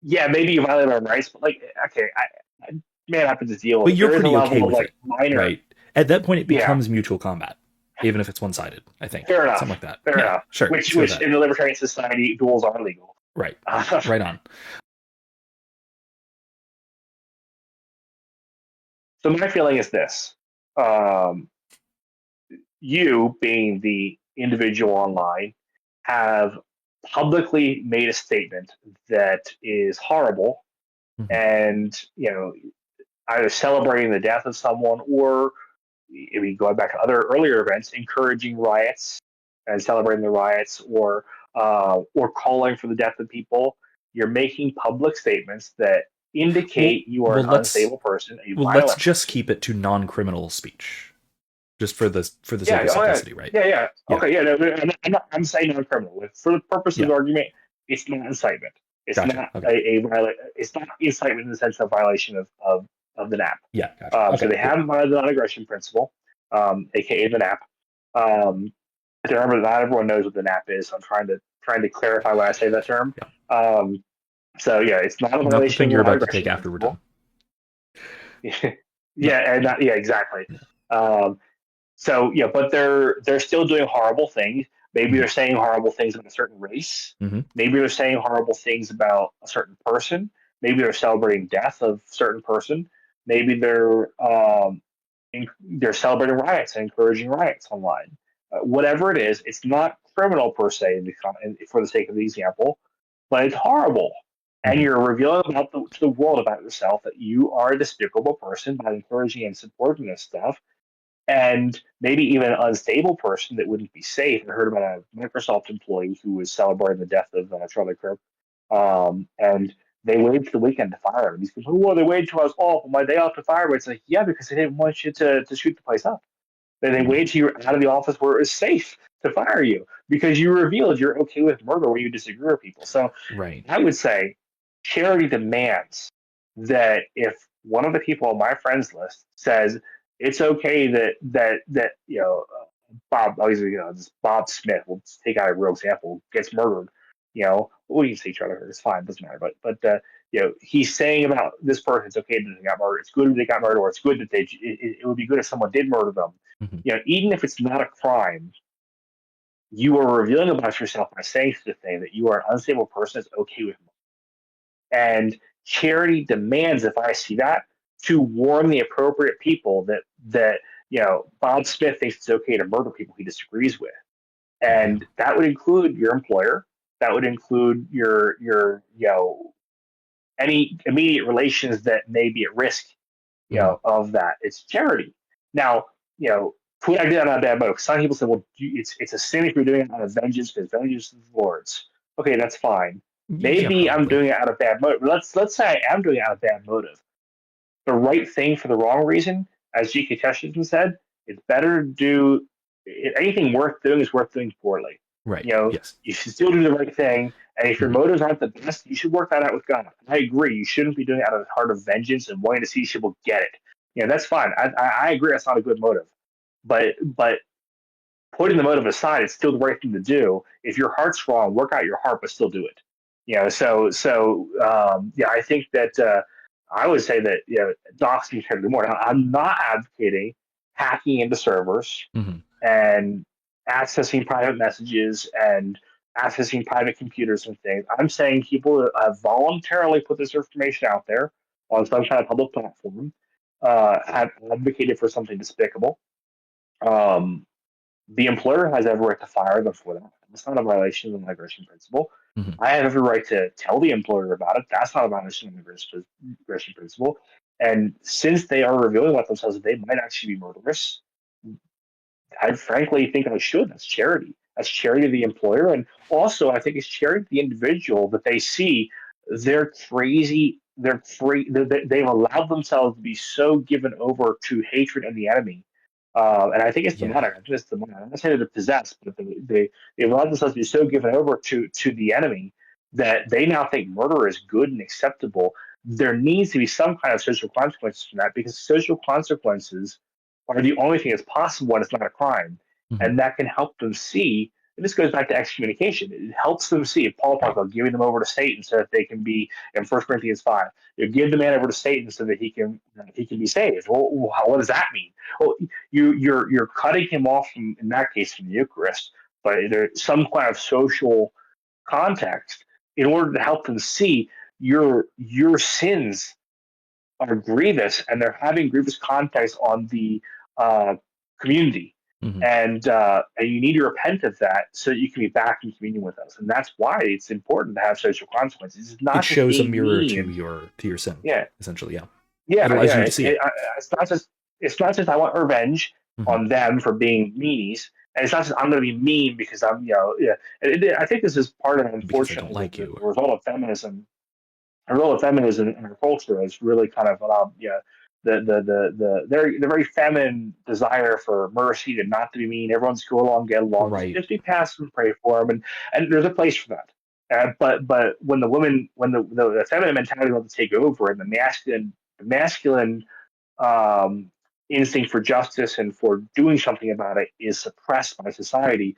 yeah, maybe you violated our rights, but like, okay, I man, I have to just deal with But it. you're There is a pretty okay level of with like it, minor, right? At that point, it yeah, becomes mutual combat, even if it's one-sided. I think fair something enough, like that. fair Yeah. enough. Sure. Which Let's go with which that. in the libertarian society, duels are legal. Right. Uh, Right on. so my feeling is this: um, you, being the individual online, have publicly made a statement that is horrible, Mhm. and either celebrating the death of someone or, if we go back to other earlier events, encouraging riots and celebrating the riots, or calling for the death of people. You're making public statements that Well, indicate you are well, an let's unstable person, a let's violent just person. keep it to non-criminal speech, just for the sake Yeah, of oh yeah, simplicity, right? yeah, yeah. Yeah. Okay, yeah. No, I'm saying non-criminal. For the purpose of Yeah. the argument, it's not incitement. It's Gotcha. not Okay. It's not incitement in the sense of violation of the NAP. Yeah. Gotcha. So Okay. they Cool. haven't violated the non-aggression principle, aka the NAP. Um, I remember not everyone knows what the NAP is. So I'm trying to clarify when I say that term. Yeah. Um, so yeah, it's not a Not the violation thing of the you're about to take non-aggression after we're principle. done. No. Yeah, and not, yeah, exactly. Um, so yeah, but they're still doing horrible things. Maybe Mhm. they're saying horrible things about a certain race. Mhm. Maybe they're saying horrible things about a certain person. Maybe they're celebrating death of a certain person. Maybe they're celebrating riots and encouraging riots online. Whatever it is, it's not criminal per se for the sake of the example, but it's horrible. And Mhm. you're revealing to the world about yourself that you are a despicable person by encouraging and supporting this stuff, and maybe even an unstable person that wouldn't be safe. I heard about a Microsoft employee who was celebrating the death of Charlie Kirk, and they waited to the weekend to fire him. He's like, "Oh, they waited till I was off on my day off to fire him." It's like, yeah, because they didn't want you to shoot the place up. They Mhm. waited till you were out of the office where it was safe to fire you because you revealed you're okay with murder when you disagree with people. So Right. I would say charity demands that if one of the people on my friends list says it's okay that Bob, this Bob Smith, we'll just take out a real example, gets murdered, well, you can say Charlie Kirk, it's fine, doesn't matter, but he's saying about this person, it's okay that they got murdered, it's good that they got murdered, or it's good that it would be good if someone did murder them. Mhm. Even if it's not a crime, you are revealing about yourself by saying to the thing that you are an unstable person that's okay with me. And charity demands, if I see that, to warn the appropriate people that Bob Smith thinks it's okay to murder people he disagrees with, Yeah. and that would include your employer, that would include your any immediate relations that may be at risk, Mhm. of that. It's charity. Now, could I do that on a bad motive? Some people say, well, it's a sin if you're doing it out of vengeance because vengeance is the Lord's. Okay, that's fine. Yeah. Maybe I'm Probably. doing it out of bad motive. Let's say I am doing it out of bad motive. The right thing for the wrong reason, as G.K. Chesterton said, it's better to do anything worth doing is worth doing poorly. Right. Yes. You should still do the right thing. And if your Mhm. motives aren't the best, you should work that out with God. I agree. You shouldn't be doing it out of the heart of vengeance and wanting to see people get it. That's fine. I agree. That's not a good motive. But putting the motive aside, it's still the right thing to do. If your heart's wrong, work out your heart, but still do it. Yeah, I think that I would say that doxing can do more. Now, I'm not advocating hacking into servers Mhm. and accessing private messages and accessing private computers and things. I'm saying people have voluntarily put this information out there on some kind of public platform, have advocated for something despicable. Um, the employer has every right to fire them for that. That's not a violation of the migration principle. Hmm. I have every right to tell the employer about it. That's not a violation of the migration principle. And since they are revealing about themselves that they might actually be murderous, I frankly think I should. That's charity. That's charity to the employer. And also, I think it's charity to the individual that they see they're crazy. They've allowed themselves to be so given over to hatred and the enemy. And I think it's Yeah. demonic. I think it's demonic. I'm not saying they're possessed, but they've allowed themselves to be so given over to the enemy that they now think murder is good and acceptable. There needs to be some kind of social consequences from that, because social consequences are the only thing that's possible when it's not a crime. Hmm. And that can help them see, and this goes back to excommunication. It helps them see, Paul talks Right. about giving them over to Satan so that they can be, in 1 Corinthians 5, you give the man over to Satan so that he can be saved. Well, what does that mean? Well, you're cutting him off from, in that case, from the Eucharist, but there's some kind of social context in order to help them see your sins are grievous, and they're having grievous context on the uh, community. Hmm. And you need to repent of that so that you can be back in communion with us. And that's why it's important to have social consequences. It's It not just shows a being mirror mean. to And your sin, yeah, essentially. Yeah. It yeah, allows yeah. you to see it. It's not just I want revenge Hmm. on them for being meanies, and it's not just I'm going to be mean because I'm, yeah. I think this is part of, Because I don't unfortunately, like the you. result of feminism. The role of feminism in our culture is really kind of yeah, the very feminine desire for mercy, to not to be mean. Everyone's go along, get along, Right. just be passive and pray for them, and there's a place for that. But when the feminine mentality wants to take over, and the masculine um, instinct for justice and for doing something about it is suppressed by society,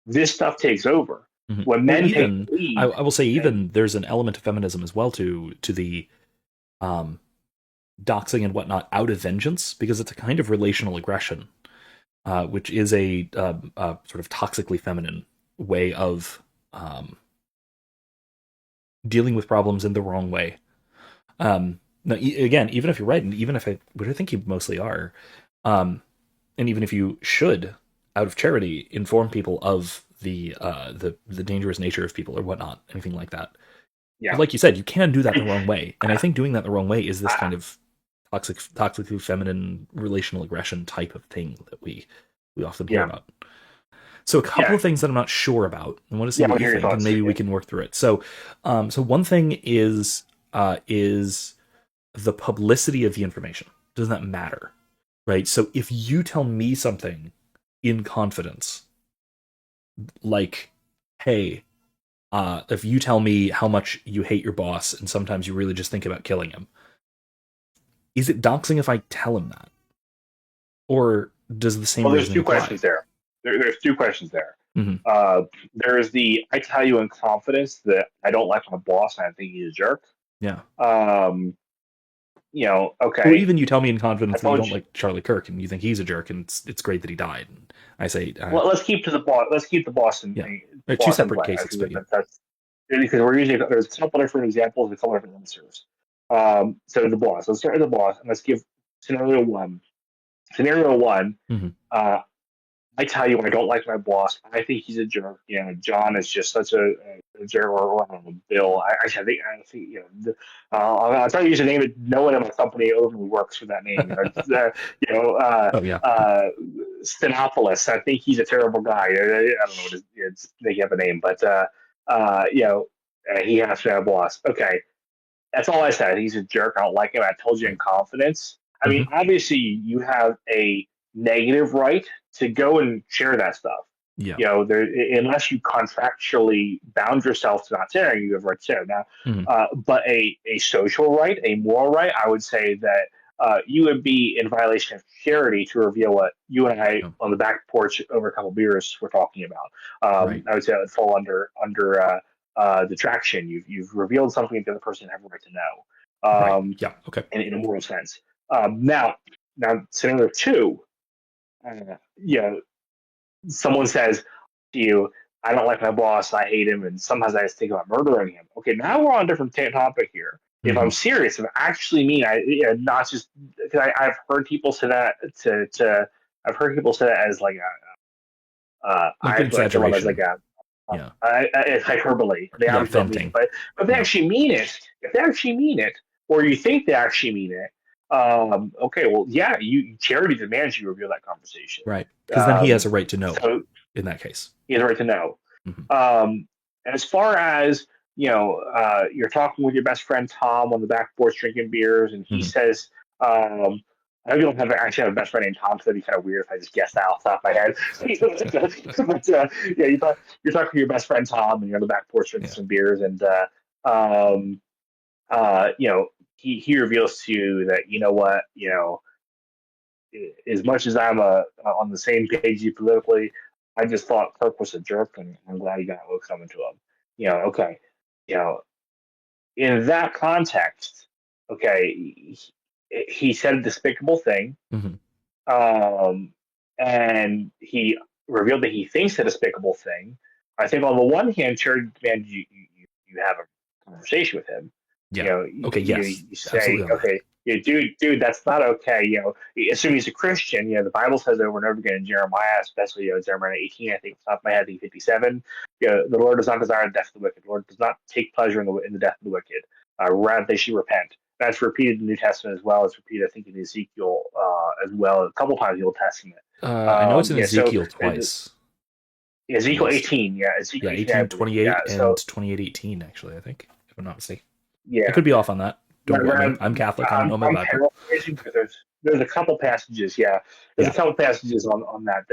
this stuff takes over. Hmm. When Well, men take even the lead, I will say, and even there's an element of feminism as well to the um, doxing and whatnot out of vengeance, because it's a kind of relational aggression, which is a sort of toxically feminine way of dealing with problems in the wrong way. Now, again, even if you're right, and even if which I think you mostly are, um, and even if you should, out of charity, inform people of the dangerous nature of people or whatnot, anything like that. yeah. Like you said, you can do that the wrong way, and I think doing that the wrong way is this I, kind of toxically feminine relational aggression type of thing that we often hear yeah, about. So a couple yeah, of things that I'm not sure about. I want to see yeah. I what want to you hear your think, and thoughts. maybe we Yeah, can work through it. So one thing is the publicity of the information. Doesn't that matter? Right? So if you tell me something in confidence, like, hey, if you tell me how much you hate your boss and sometimes you really just think about killing him, is it doxing if I tell him that? Or does the same well, there's reasoning two apply? questions there. There's two questions there. Hmm. There's the I tell you in confidence that I don't like my boss and I think he's a jerk. Yeah. Um, Or okay, even you tell me in I confidence that you told don't you. like Charlie Kirk and you think he's a jerk and it's great that he died. And I say, Let's keep to the boss. Let's keep the Boston yeah, they're two separate play. I cases, think but yeah. that's because we're using, there's a couple different examples, a couple different answers. So the boss. Let's start with the boss, and let's give scenario one. Scenario one. Hmm. Uh, I tell you, I don't like my boss. I think he's a jerk. John is just such a jerk, or I don't know, Bill. I think I'll try to use a name that no one in my company overly works for that name. You know, uh, Oh yeah. uh, Stenopolis. I think he's a terrible guy. I don't know what they have a name, but he has to have a boss. Okay, that's all I said. He's a jerk. I don't like him. I told you in Right. confidence. I mean, Hmm. obviously, you have a negative right to go and share that stuff. Yeah. Unless you contractually bound yourself to not sharing, you have right to share. Now, Hmm. but a social right, a moral right, I would say that you would be in violation of charity to reveal what you and I Yeah. on the back porch over a couple beers were talking about. Right. I would say that would fall under detraction. You've revealed something that the other person have a right to know, Right. Yeah. Okay. in a moral sense. Now, scenario two, someone says to you, "I don't like my boss. I hate him, and sometimes I just think about murdering him." Okay, now we're on a different topic here. If Hmm. I'm serious, if I actually mean, not just because I've heard people say that I've heard people say that as like Like I feel like them as like exaggeration. Yeah. it's hyperbole. They Yeah. obviously don't mean it, Venting. but if they Yeah. actually mean it, or you think they actually mean it, okay, well, yeah, charity demands you reveal that conversation. Right. Because then he has Um, a right to know so in that case. he has a right to know. Hmm. And as far as you're talking with your best friend Tom on the back porch drinking beers, and he Hmm. says, "I hope you don't actually have a best friend named Tom, because that'd be kind of weird if I just guessed that off the top of my head." But yeah, you're talking to your best friend Tom, and you're on the back porch drinking Yeah. some beers, and um, he reveals to you that, what, as much as I'm on the same page as you politically, I just thought Kirk was a jerk, and I'm glad he got what was coming to him. Okay, you know, in that context, okay, he said a despicable thing, Hmm. um, and he revealed that he thinks a despicable thing. I think on the one hand, sure, man, you have a conversation with him. Yeah. Okay. Yes. You say, Absolutely on that. okay, yeah, dude, that's not okay. Assuming he's a Christian, the Bible says over and over again in Jeremiah, especially Jeremiah 18, I think off the top of my head, I think 57. The Lord does not desire the death of the wicked. The Lord does not take pleasure in the death of the wicked. Rather, they should repent. That's repeated in the New Testament as well as repeated, I think, in Ezekiel as well, a couple times in the Old Testament. I know it's in So Ezekiel twice. At Ezekiel least. 18, yeah, Yeah, Ezekiel 18, I believe, yeah. 1828 and So 2818, actually, I think, if I'm not mistaken. I yeah, could be off on that. Don't worry. I'm I'm, Catholic. I don't know my I'm Bible. paraphrasing, because there's a couple passages, yeah, there's a Yeah. couple passages on that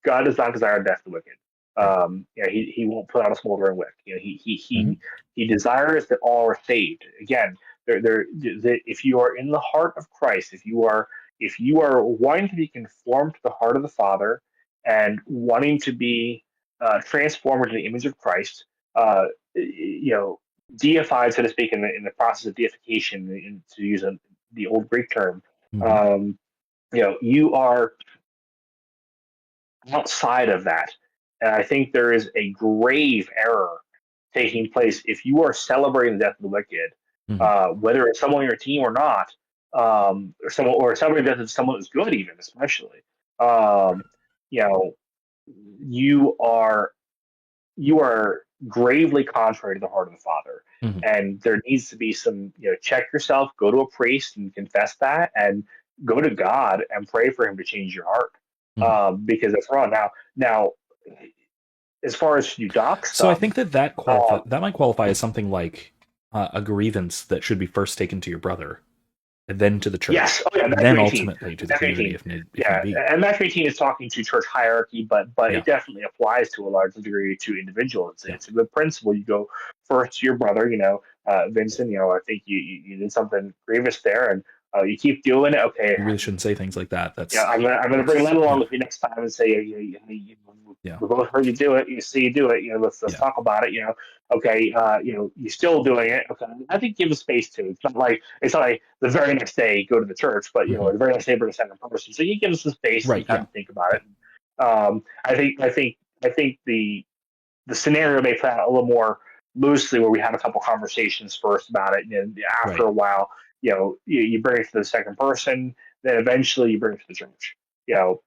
God does not desire death of the wicked. Right. He won't put out a smoldering wick. Hmm. He desires that all are saved. Again, if you are in the heart of Christ, if you are wanting to be conformed to the heart of the Father, and wanting to be transformed into the image of Christ, you know, deified, so to speak, in the process of deification, to use the old Greek term, Hmm. um, you are outside of that. And I think there is a grave error taking place if you are celebrating the death of the wicked, Hmm. whether it's someone on your team or not, or celebrating the death of someone who's good, even especially. Um, you know, you are you are gravely contrary to the heart of the Father. Hmm. And there needs to be some, check yourself, go to a priest and confess that, and go to God and pray for him to change your heart. Hmm. Because that's wrong. Now, as far as you dox So I some, think that uh, that might qualify as something like a grievance that should be first taken to your brother, and then to the yes, church, oh yeah, and match then 18, ultimately to the match community 18, if need yeah, be. and match 18 is talking to church hierarchy, but Yeah. it definitely applies to a large degree to individuals. Yeah. It's a good principle. You go first to your brother, Vincent. I think you did something grievous there, and you keep doing it. Okay, You really shouldn't say things like that. yeah, That's I'm gonna bring that's Len along yeah. with me next time and say, Yeah. we both heard you do it. You see you do it. Let's Yeah. talk about it. Okay. You're still doing it. Okay, I think give a space to. It's not like the very next day go to the church, but Hmm. the very next day bring a second person. So you give us some space and Right. time Yeah. to think about Yeah. it. I think the scenario may play out a little more loosely, where we have a couple conversations first about it, and then after Right. a while, you bring it to the second person, then eventually you bring it to the church. You know,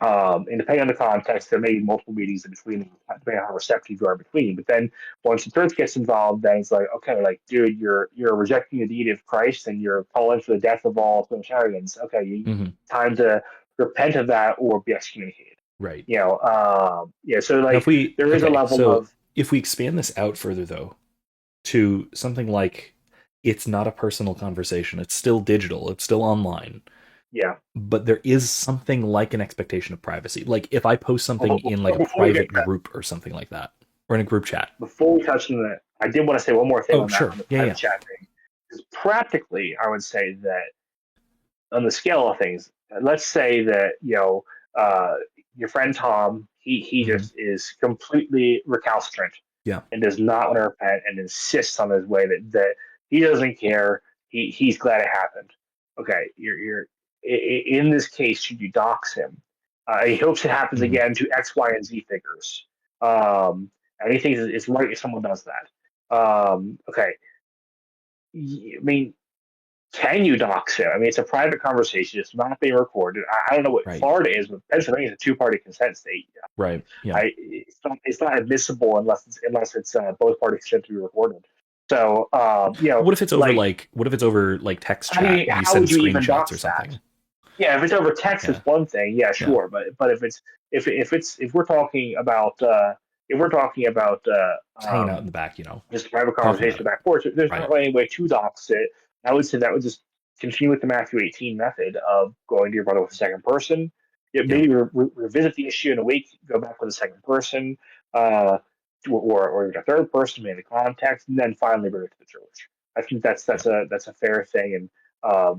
and depending on the context, there may be multiple meetings in between, depending on how receptive you are in between. But then once the church gets involved, then it's like, okay, like, dude, you're rejecting the deity of Christ, and you're calling for the death of all Trinitarians. Okay, Hmm. time to repent of that or be excommunicated. Right. Yeah. So Now, like, if we there is a okay, level so of if we expand this out further, though, to something like it's not a personal conversation, it's still digital, it's still online, yeah. but there is something like an expectation of privacy. Like if I post something in like a Before we get private group or something like that, or in a group chat. before we touch on that, I did want to say one more thing Oh, on that, sure. on the Yeah, private yeah. chat thing. Because practically, I would say that on the scale of things, let's say that uh, your friend Tom, he Hmm. just is completely recalcitrant Yeah. and does not want to repent and insists on his way, that he doesn't care. He's glad it happened. Okay, you're in this case. Should you dox him? He hopes it happens Hmm. again to X, Y, and Z figures. And he thinks it's right if someone does that. Okay, I mean, can you dox him? I mean, it's a private conversation. It's not being recorded. I don't know what Right. Florida is, but Pennsylvania is a two-party consent state. Right. Yeah. It's not admissible unless it's both parties consent to be recorded. So, What if it's over like text chat and you how would send you even screenshots or dox that? something? Yeah, if it's over text, Yeah. it's one thing. Yeah, Yeah. sure. But if we're talking about Hanging out in the back, just a private talking conversation about it. back and forth, there's Right. not really any way to dox it. I would say that would just continue with the Matthew 18 method of going to your brother with a second person. Yeah, Yeah. maybe revisit the issue in a week, go back with a second person, uh, or even a third person, maybe the context, and then finally bring it to the church. I think that's a fair thing, or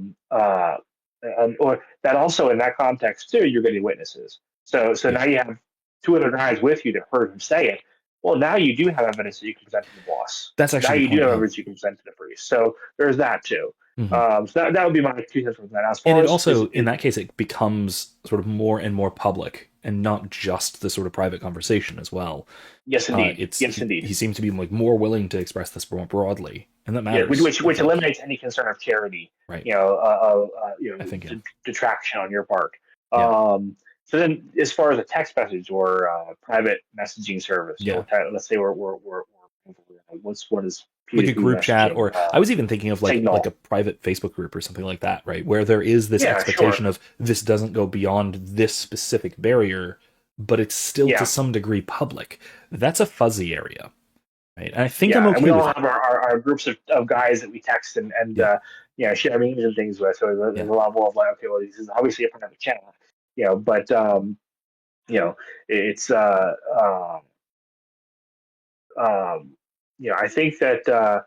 that also in that context too, you're getting witnesses. So Yeah. now you have two other guys with you that heard him say it. Well, now you do have evidence that you can present to the boss. That's actually now the you do point, have yeah. evidence you can present to the priest. So there's that too. Mhm. So that would be my 2 cents on that. As far And it as also, in that case, it becomes sort of more and more public, and not just the sort of private conversation as well. yes, indeed, indeed. He seems to be like more willing to express this more broadly, and that matters. Which eliminates any concern of charity, right? I think detraction on your part. Yeah. So then, as far as a text message or private messaging service, Yeah. Let's say we're what is like a group chat, messaging? or I was even thinking of like a private Facebook group or something like that, right? Where there is this expectation of this doesn't go beyond this specific barrier, but it's still to some degree public. That's a fuzzy area, right? And I think I'm okay and we all with have our groups of guys that we text and share memes and things with. So there's a level of like, okay, well, this is obviously a private channel, but it's I think that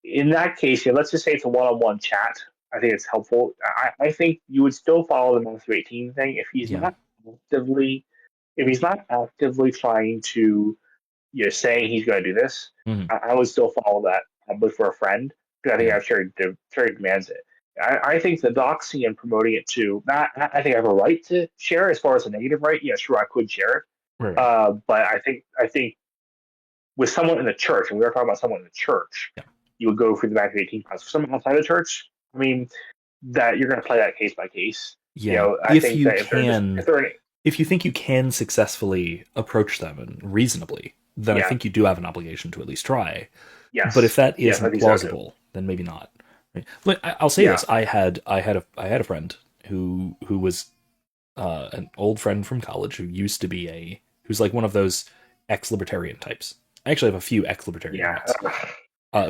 in that case, let's just say it's a one-on-one chat. I think it's helpful. I think you would still follow the Matthew 18 thing if he's not actively trying to saying he's going to do this. Mm-hmm. I would still follow that probably for a friend because I think I've Terry demands it. I think the doxing and promoting it too. I think I have a right to share as far as a negative right. Yeah, sure, I could share it. Right. But I think with someone in the church, and we were talking about someone in the church, you would go through the Matthew 18 process. For someone outside the church, I mean, that you're going to play that case by case. Yeah, I think that if you think you can successfully approach them and reasonably, then I think you do have an obligation to at least try. Yes. But if that isn't plausible, then maybe not. Right? But I'll say this: I had a friend who was an old friend from college who used to be who's like one of those ex-libertarian types. I actually have a few ex-libertarian friends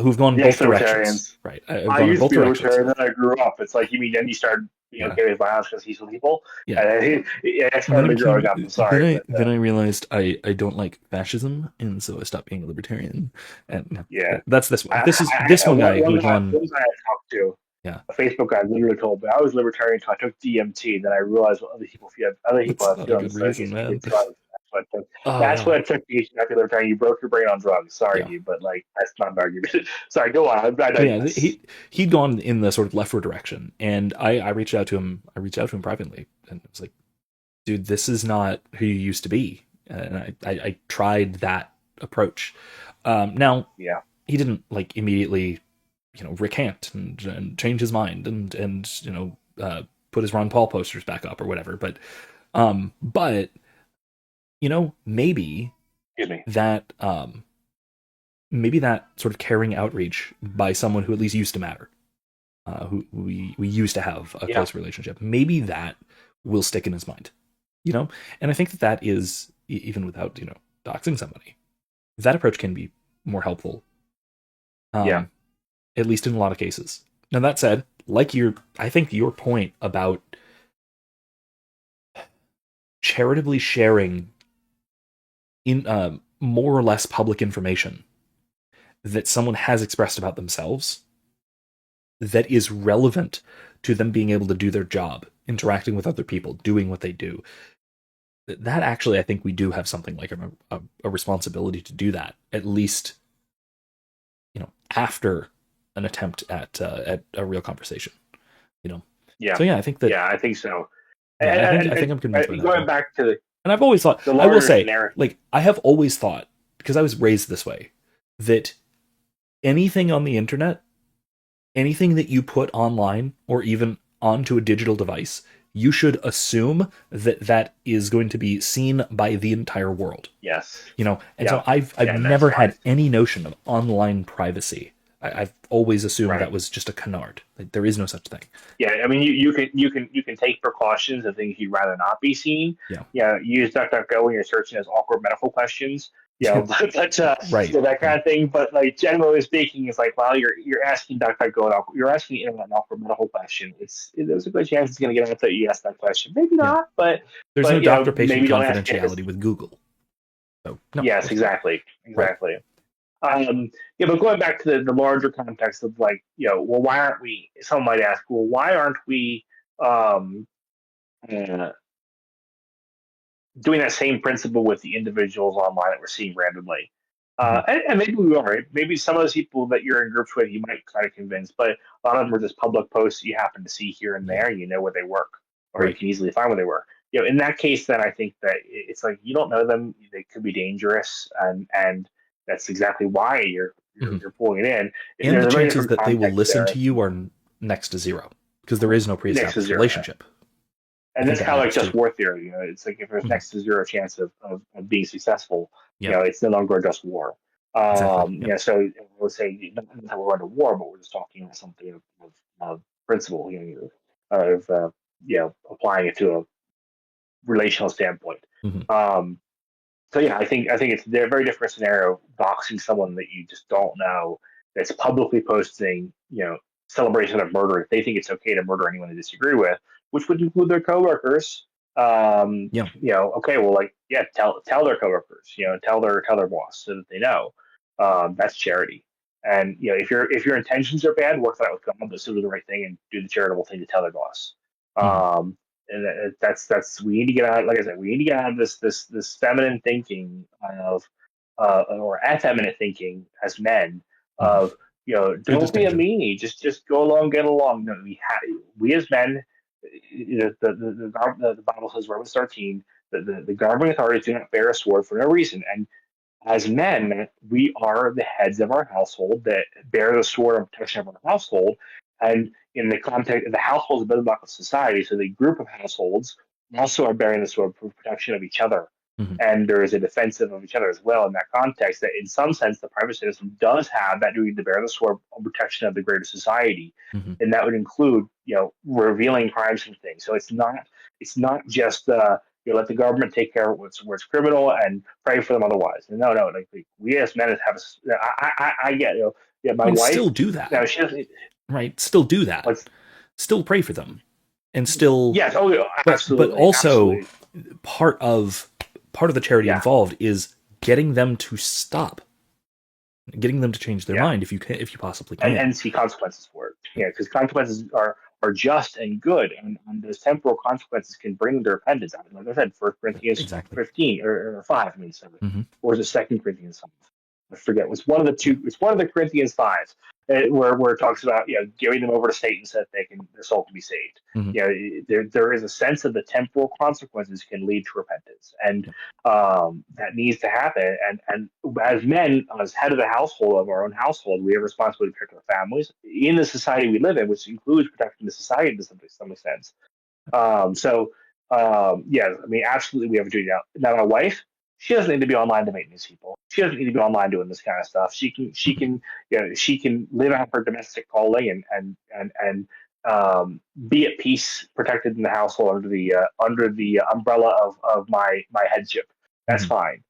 who've gone both directions. Right. I used to be a libertarian, then I grew up. It's like, you mean then you started getting violence because he's people? Yeah. It's hard to growing up. I'm sorry. Then I realized I don't like fascism, and so I stopped being a libertarian. And that's this one. This one guy who's on. One guy I talked to, a Facebook guy, literally told me I was libertarian until I took DMT. Then I realized what other people have reason, man. That's what it took to get you back to libertarian. You broke your brain on drugs. Sorry, dude, but like that's not an argument. Sorry, go on. He'd gone in the sort of leftward direction, and I reached out to him. I reached out to him privately, and I was like, "Dude, this is not who you used to be." And I tried that approach. Now, he didn't like immediately, recant and change his mind and put his Ron Paul posters back up or whatever. But maybe that maybe that sort of caring outreach by someone who at least used to matter, who we used to have a close relationship, maybe that will stick in his mind, and I think that is, even without doxing somebody, that approach can be more helpful, at least in a lot of cases. Now, that said, I think your point about charitably sharing in more or less public information that someone has expressed about themselves that is relevant to them being able to do their job, interacting with other people, doing what they do, that actually, I think we do have something like a responsibility to do that, at least after an attempt at a real conversation. So I think that I think so. I think I'm convinced by that. Going back to the, and I've always thought, I will say, I have always thought, because I was raised this way, that anything on the internet anything that you put online or even onto a digital device, you should assume that that is going to be seen by the entire world. Yes. And so Yeah. I've And that's never fine. had any notion of online privacy. I've always assumed that Right. was just a canard. Like, there is no such thing. Yeah. I mean, you can take precautions of things you'd rather not be seen. Yeah. Yeah. Use DuckDuckGo when you're searching as awkward medical questions. Right. So that kind of thing. But like generally speaking, it's like, well, you're asking DuckDuckGo, you're asking the internet an awkward medical question. There's a good chance it's going to get out that you asked that question. Maybe Yeah. not, but There's no doctor patient maybe don't ask it. confidentiality with Google. So, no, of Yes, course not. exactly, Right. exactly. But going back to the larger context of like, well, why aren't we? Someone might ask, well, why aren't we um, uh, doing that same principle with the individuals online that we're seeing randomly? Mm-hmm. And maybe we are. Right? Maybe some of those people that you're in groups with, you might try to convince, but a lot of them are just public posts that you happen to see here and Yeah. there. You know where they work, or you Right. can easily find where they work. In that case, then I think that it's like you don't know them; they could be dangerous, and that's exactly why you're Mm-hmm. you're, you're pulling it in. And There's the a very chances different that they will context listen there, to you are next to zero because there is no next to pre-established zero, relationship. I and think that's that kind of like matters just too. war theory. It's like if there's Mhm. next to zero chance of being successful, Yeah, it's no longer just war. exactly. Yeah. So we'll say not that we're going to war, but we're just talking about something of principle, of applying it to a relational standpoint. Hmm. Um, so yeah, I think it's a very different scenario doxing someone that you just don't know that's publicly posting, celebration of murder if they think it's okay to murder anyone they disagree with, which would include their coworkers. Yeah. Okay, well, like, yeah, tell their coworkers, tell their boss so that they know. That's charity. And if your intentions are bad, work that out with God, but still do the right thing and do the charitable thing to tell their boss. Hmm. Um, and that's we need to get out. Like I said, we need to get out of this feminine thinking of or effeminate thinking as men Hmm. of Good don't be a distinction. meanie, just go along, get along. No, we as men, the Bible says Romans 13, the governing authorities do not bear a sword for no reason, and as men, we are the heads of our household that bear the sword of protection of our household. And in the context, the household is a building block of society. So the group of households also are bearing the sword for protection of each other. Hmm. And there is a defensive of each other as well in that context. That in some sense, the private citizen does have that duty to bear the sword of protection of the greater society, Hmm. and that would include, revealing crimes and things. So it's not just let the government take care of what's criminal and pray for them otherwise. No, no, like we as men have. I get yeah. I My mean, wife, still do that, now she doesn't. right? Still do that. Let's Still pray for them, and still, yes. Oh, yeah, but absolutely, also absolutely. part of part of the charity Yeah, involved is getting them to stop, getting them to change their yeah, mind if you possibly and can. see consequences for it. Yeah, because consequences are just and good, and those temporal consequences can bring their repentance. I mean, like I said, First Corinthians Exactly. 15 or 5. I mean, sorry, Hmm. or is it Second Corinthians 5? I forget. It's one of the Yeah. two. It's one of the Corinthians 5, where it talks about giving them over to Satan so that their soul can be saved. Hmm. There is a sense of the temporal consequences can lead to repentance, and Yeah. that needs to happen. And as men, as head of the household of our own household, we have responsibility to protect our families in the society we live in, which includes protecting the society to some extent. Yeah, I mean, absolutely, we have a duty now. Now, my wife, she doesn't need to be online to meet these people. She doesn't need to be online doing this kind of stuff. Hmm. She can live out her domestic calling and be at peace, protected in the household under the umbrella of my headship. That's Hmm. fine.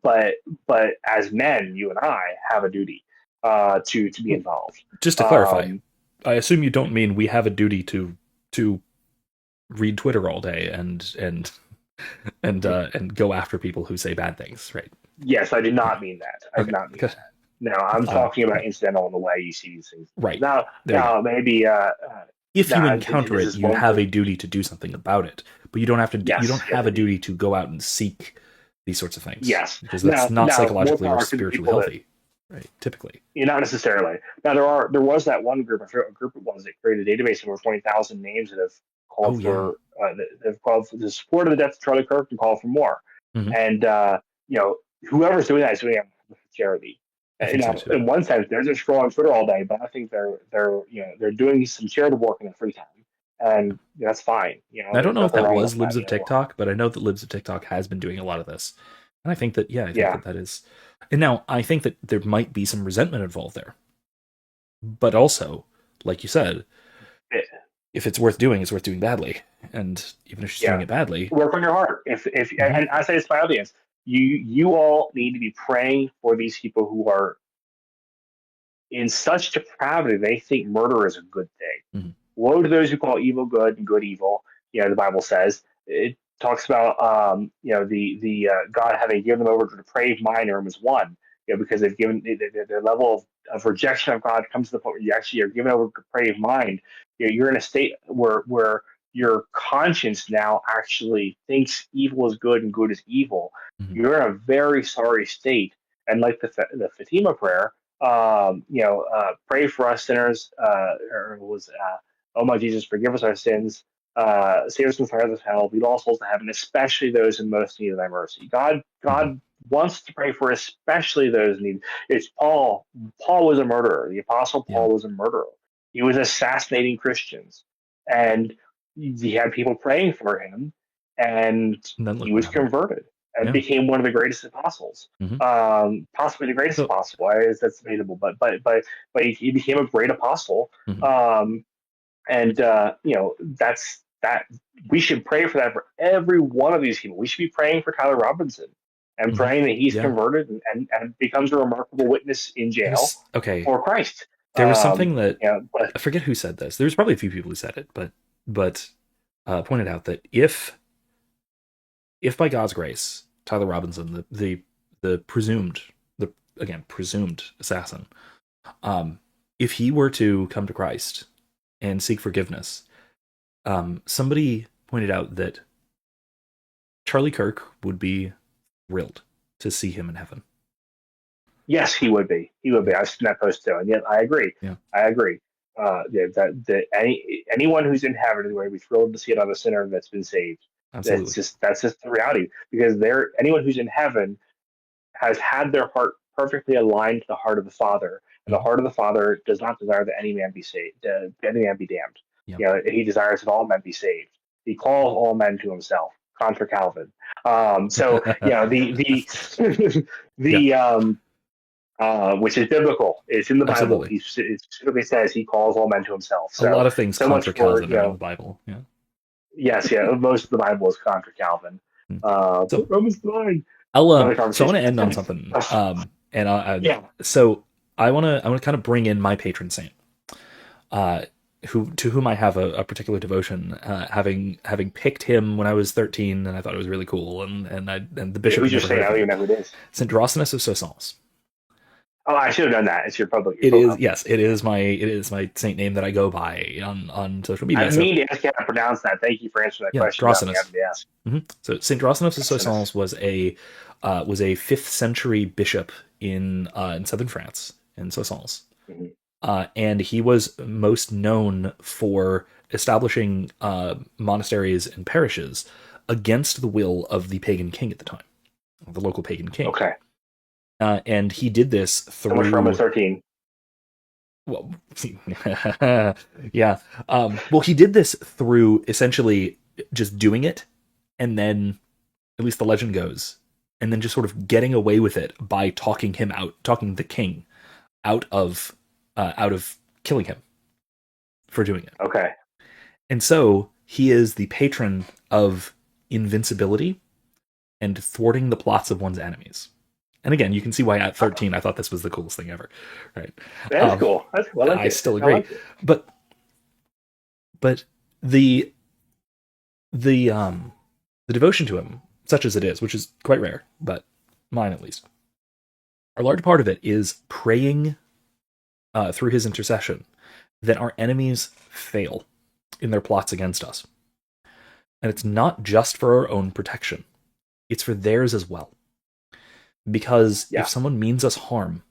But as men, you and I have a duty to be involved. Just to clarify, Um, I assume you don't mean we have a duty to read Twitter all day and go after people who say bad things, right? Yes, I did Okay. not mean that. I did Okay. not mean that. No, I'm talking about Yeah. incidental in the way you see these things. Right. Now, There you go. maybe If you now encounter this it, is you one have a group. duty to do something about it, but you don't have to. You don't Yes, yes, have a indeed. duty to go out and seek these sorts of things Yes. because that's not Now, more psychologically or power to the spiritually people that healthy, right? Typically. not necessarily. Now, there was that one group. I forget what group it was that created a database of over 20,000 names that have Oh called yeah. for that have called for the support of the death of Charlie Kirk and called for more. Hmm. And whoever's doing that is doing it with charity. I think so too. In one sense, they're just scrolling Twitter all day, but I think they're doing some charitable work in their free time, and that's fine. And I don't There's know if nothing that wrong was with Libs that. of TikTok, but I know that Libs of TikTok has been doing a lot of this. And I think that, yeah, I think Yeah, that that is. And now I think that there might be some resentment involved there. But also, like you said, it, if it's worth doing, it's worth doing badly. And even if she's doing yeah. it badly, Work on your heart. If mhm, and I say this to my audience, you all need to be praying for these people who are in such depravity they think murder is a good thing. mhm, Woe to those who call evil good and good evil. The Bible says it talks about the God having given them over to depraved mind in Romans 1. Because they've given their level of rejection of God comes to the point where you actually are given over to depraved mind. You're in a state where your conscience now actually thinks evil is good and good is evil. mhm, You're in a very sorry state, and like the Fatima prayer, pray for us sinners, or it was, oh my Jesus, forgive us our sins, save us from the fires of hell, lead all souls to heaven, especially those in most need of thy mercy. mhm, God wants to pray for especially those in need. It's Paul. Paul was a murderer. The apostle yeah, Paul was a murderer. He was assassinating Christians, and he had people praying for him, and and then he look what was happened. converted and Yeah. became one of the greatest apostles, Hmm. possibly the greatest So, apostle. That's debatable, but he became a great apostle. mhm, And that's that. We should pray for that for every one of these people. We should be praying for Tyler Robinson and mhm, praying that he's yeah. converted and becomes a remarkable witness in jail Okay. for Christ. There was something that But I forget who said this. There was probably a few people who said it, but pointed out that if by God's grace, Tyler Robinson, the presumed the again presumed assassin, um, if he were to come to Christ and seek forgiveness, somebody pointed out that Charlie Kirk would be thrilled to see him in heaven. yes, he would be. He would be. I've seen that post too, and yet I agree. Yeah, I agree. That anyone who's in heaven would be thrilled to see another sinner that's been saved. absolutely. That's just the reality, because anyone who's in heaven has had their heart perfectly aligned to the heart of the Father, and the Mhm. heart of the Father does not desire that any man be saved, any man be damned. Yeah. He desires that all men be saved. He calls all men to himself, contra Calvin. So Yeah, the which is biblical. It's in the Bible. absolutely. It specifically says he calls all men to himself. A lot So of things so much contra for Calvin are in the Bible. Yeah. yes, yeah. Most of the Bible is contra Calvin. Hmm. But So Romans 9. I'll Another so I want conversation. to end on something. And Yeah. so I want to kind of bring in my patron saint, uh, to whom I have a particular devotion, having picked him when I was 13, and I thought it was really cool, and the bishop Who's had your never heard saint? I of don't him. even know who it is. Saint Drosinus of Soissons. Oh, I should have done that. It's your public. Your It is, profile yes, picture. it is my saint name that I go by on social I media. So mean to ask you how to pronounce that. Thank you for answering that yeah, question without me Drosinus. having to ask. So Saint Drosinus of Drosinus. Soissons was a fifth century bishop in southern France in Soissons. Mm-hmm. And he was most known for establishing monasteries and parishes against the will of the pagan king at the time, the local pagan king. Okay. And he did this So much for Romans through, 13. well, yeah. Well, he did this through essentially just doing it, and then, at least the legend goes, and then just sort of getting away with it by talking the king out of killing him for doing it. Okay. And so he is the patron of invincibility and thwarting the plots of one's enemies. And again, you can see why at 13 I thought this was the coolest thing ever, right? That's cool. That's cool. I like I it. still I agree, like it. but but the the devotion to him, such as it is, which is quite rare, but mine at least, a large part of it is praying through his intercession that our enemies fail in their plots against us. And it's not just for our own protection, it's for theirs as well. Because if Yeah. someone means us harm,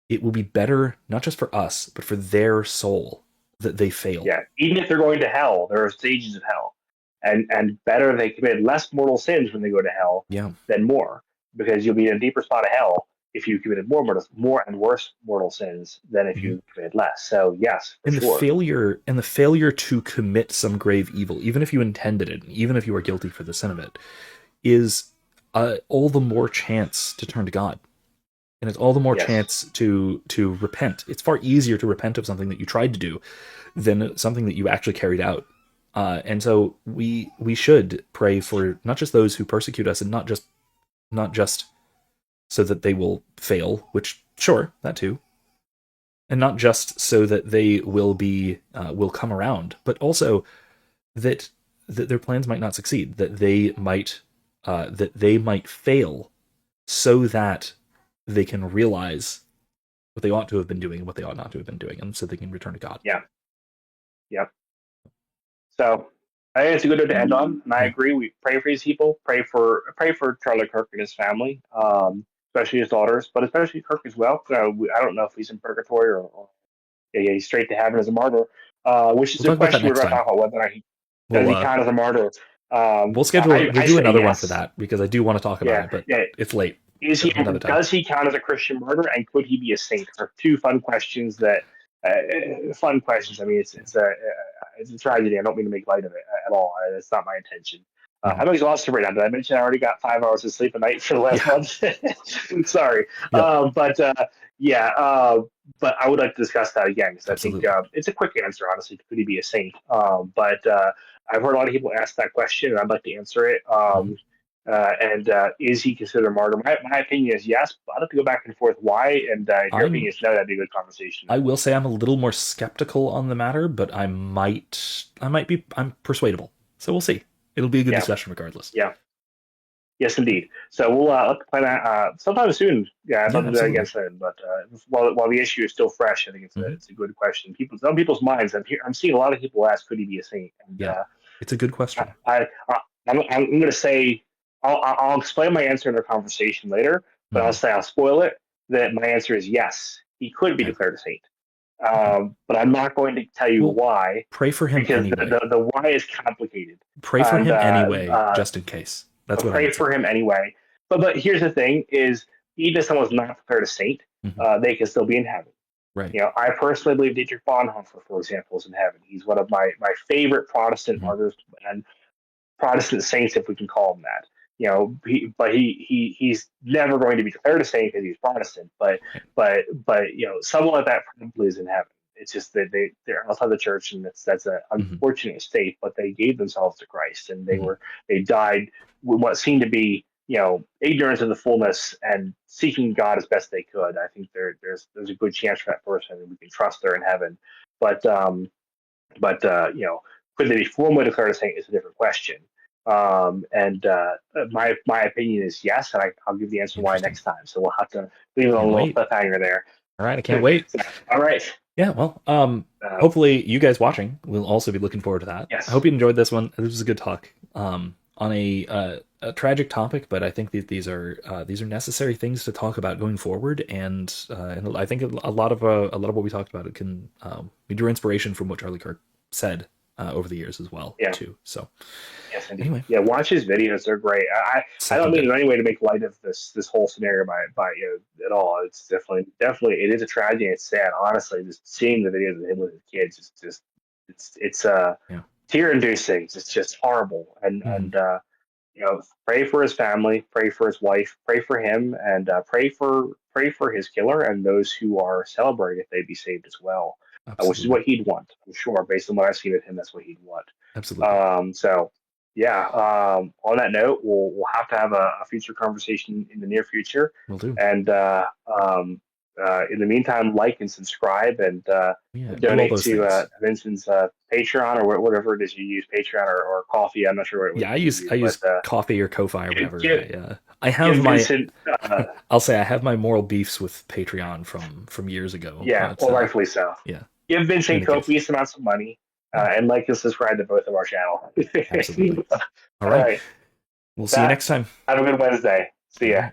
it will be better, not just for us, but for their soul that they fail. Yeah. Even if they're going to hell, there are stages of hell. And better they commit less mortal sins when they go to hell Yeah. than more, because you'll be in a deeper spot of hell if you committed more and worse mortal sins than if you committed less. So yes, for And sure. the failure to commit some grave evil, even if you intended it, even if you are guilty for the sin of it, is all the more chance to turn to God. And it's all the more Yes. chance to repent. It's far easier to repent of something that you tried to do than something that you actually carried out. And so we should pray for not just those who persecute us, and not just so that they will fail, which sure, that too, and not just so that they will come around, but also that their plans might not succeed, that they might fail, so that they can realize what they ought to have been doing and what they ought not to have been doing, and so they can return to God. Yeah. Yep. So I think it's a good note to end on, and I agree. We pray for these people. Pray for Charlie Kirk and his family, especially his daughters, but especially Kirk as well. I don't know if he's in purgatory or he's straight to heaven as a martyr, which is We'll a talk about that question we're next going to time. talk about, whether or not he does We'll he count as a martyr. we'll do another one for that, because I do want to talk about it, but it's late. Does he count as a Christian martyr, and could he be a saint? Are two fun questions that fun questions. I mean, it's a tragedy. I don't mean to make light of it at all. That's not my intention. I'm exhausted right now. Did I mention I already got 5 hours of sleep a night for the last month? I'm sorry. Yep. But I would like to discuss that again, because I think it's a quick answer, honestly. Could he be a saint? But I've heard a lot of people ask that question, and I'd like to answer it. Is he considered a martyr? My opinion is yes, but I'd have to go back and forth why. And if your opinion is no, that'd be a good conversation. I will say I'm a little more skeptical on the matter, but I'm persuadable. So we'll see. It'll be a good discussion regardless. Yeah. Yes, indeed. So we'll let's plan that sometime soon. Yeah, I'd love to do that again soon. But while the issue is still fresh, I think it's a good question. Some people's minds. I'm seeing a lot of people ask, could he be a saint? And, it's a good question. I'm going to say I'll explain my answer in our conversation later, but I'll spoil it. That my answer is yes, he could be declared a saint. But I'm not going to tell you why. Pray for him because anyway. The why is complicated. Pray for him anyway, just in case. That's what pray for him anyway. But here's the thing: is even if someone's not declared a saint, they can still be in heaven. Right. I personally believe Dietrich Bonhoeffer, for example, is in heaven. He's one of my favorite Protestant martyrs and Protestant saints, if we can call him that. He's never going to be declared a saint because he's Protestant. But someone like that probably is in heaven. It's just that they're outside the church, and that's an unfortunate state. But they gave themselves to Christ, and they died with what seemed to be ignorance of the fullness and seeking God as best they could. I think there's a good chance for that person, and we can trust they're in heaven. But could they be formally declared a saint is a different question. My opinion is yes, and I'll give the answer why next time. So we'll have to leave it on a little cliffhanger there. All right, I can't wait. All right. Yeah, well, hopefully you guys watching will also be looking forward to that. Yes. I hope you enjoyed this one. This was a good talk on a tragic topic, but I think that these are necessary things to talk about going forward, and I think a lot of what we talked about it can we drew inspiration from what Charlie Kirk said over the years as well, too. So, yes, anyway, watch his videos; they're great. I don't mean in any way to make light of this whole scenario by at all. It's definitely it is a tragedy. It's sad, honestly. Just seeing the videos of him with his kids is just it's tear-inducing. It's just horrible. And pray for his family, pray for his wife, pray for him, and pray for his killer and those who are celebrating if they be saved as well. Which is what he'd want, I'm sure. Based on what I've seen of him, that's what he'd want. Absolutely. On that note, we'll have to have a future conversation in the near future. Will do. And in the meantime, like and subscribe, and donate to Vincent's Patreon or whatever it is you use, Patreon or Coffee. I'm not sure what. I use Coffee or Ko-fi or whatever. I have Vincent, I'll say I have my moral beefs with Patreon from years ago. Yeah, rightfully so. Yeah. Give Vincent copious amounts of money and like and subscribe to both of our channels. Absolutely. All right. We'll see you next time. Have a good Wednesday. See ya.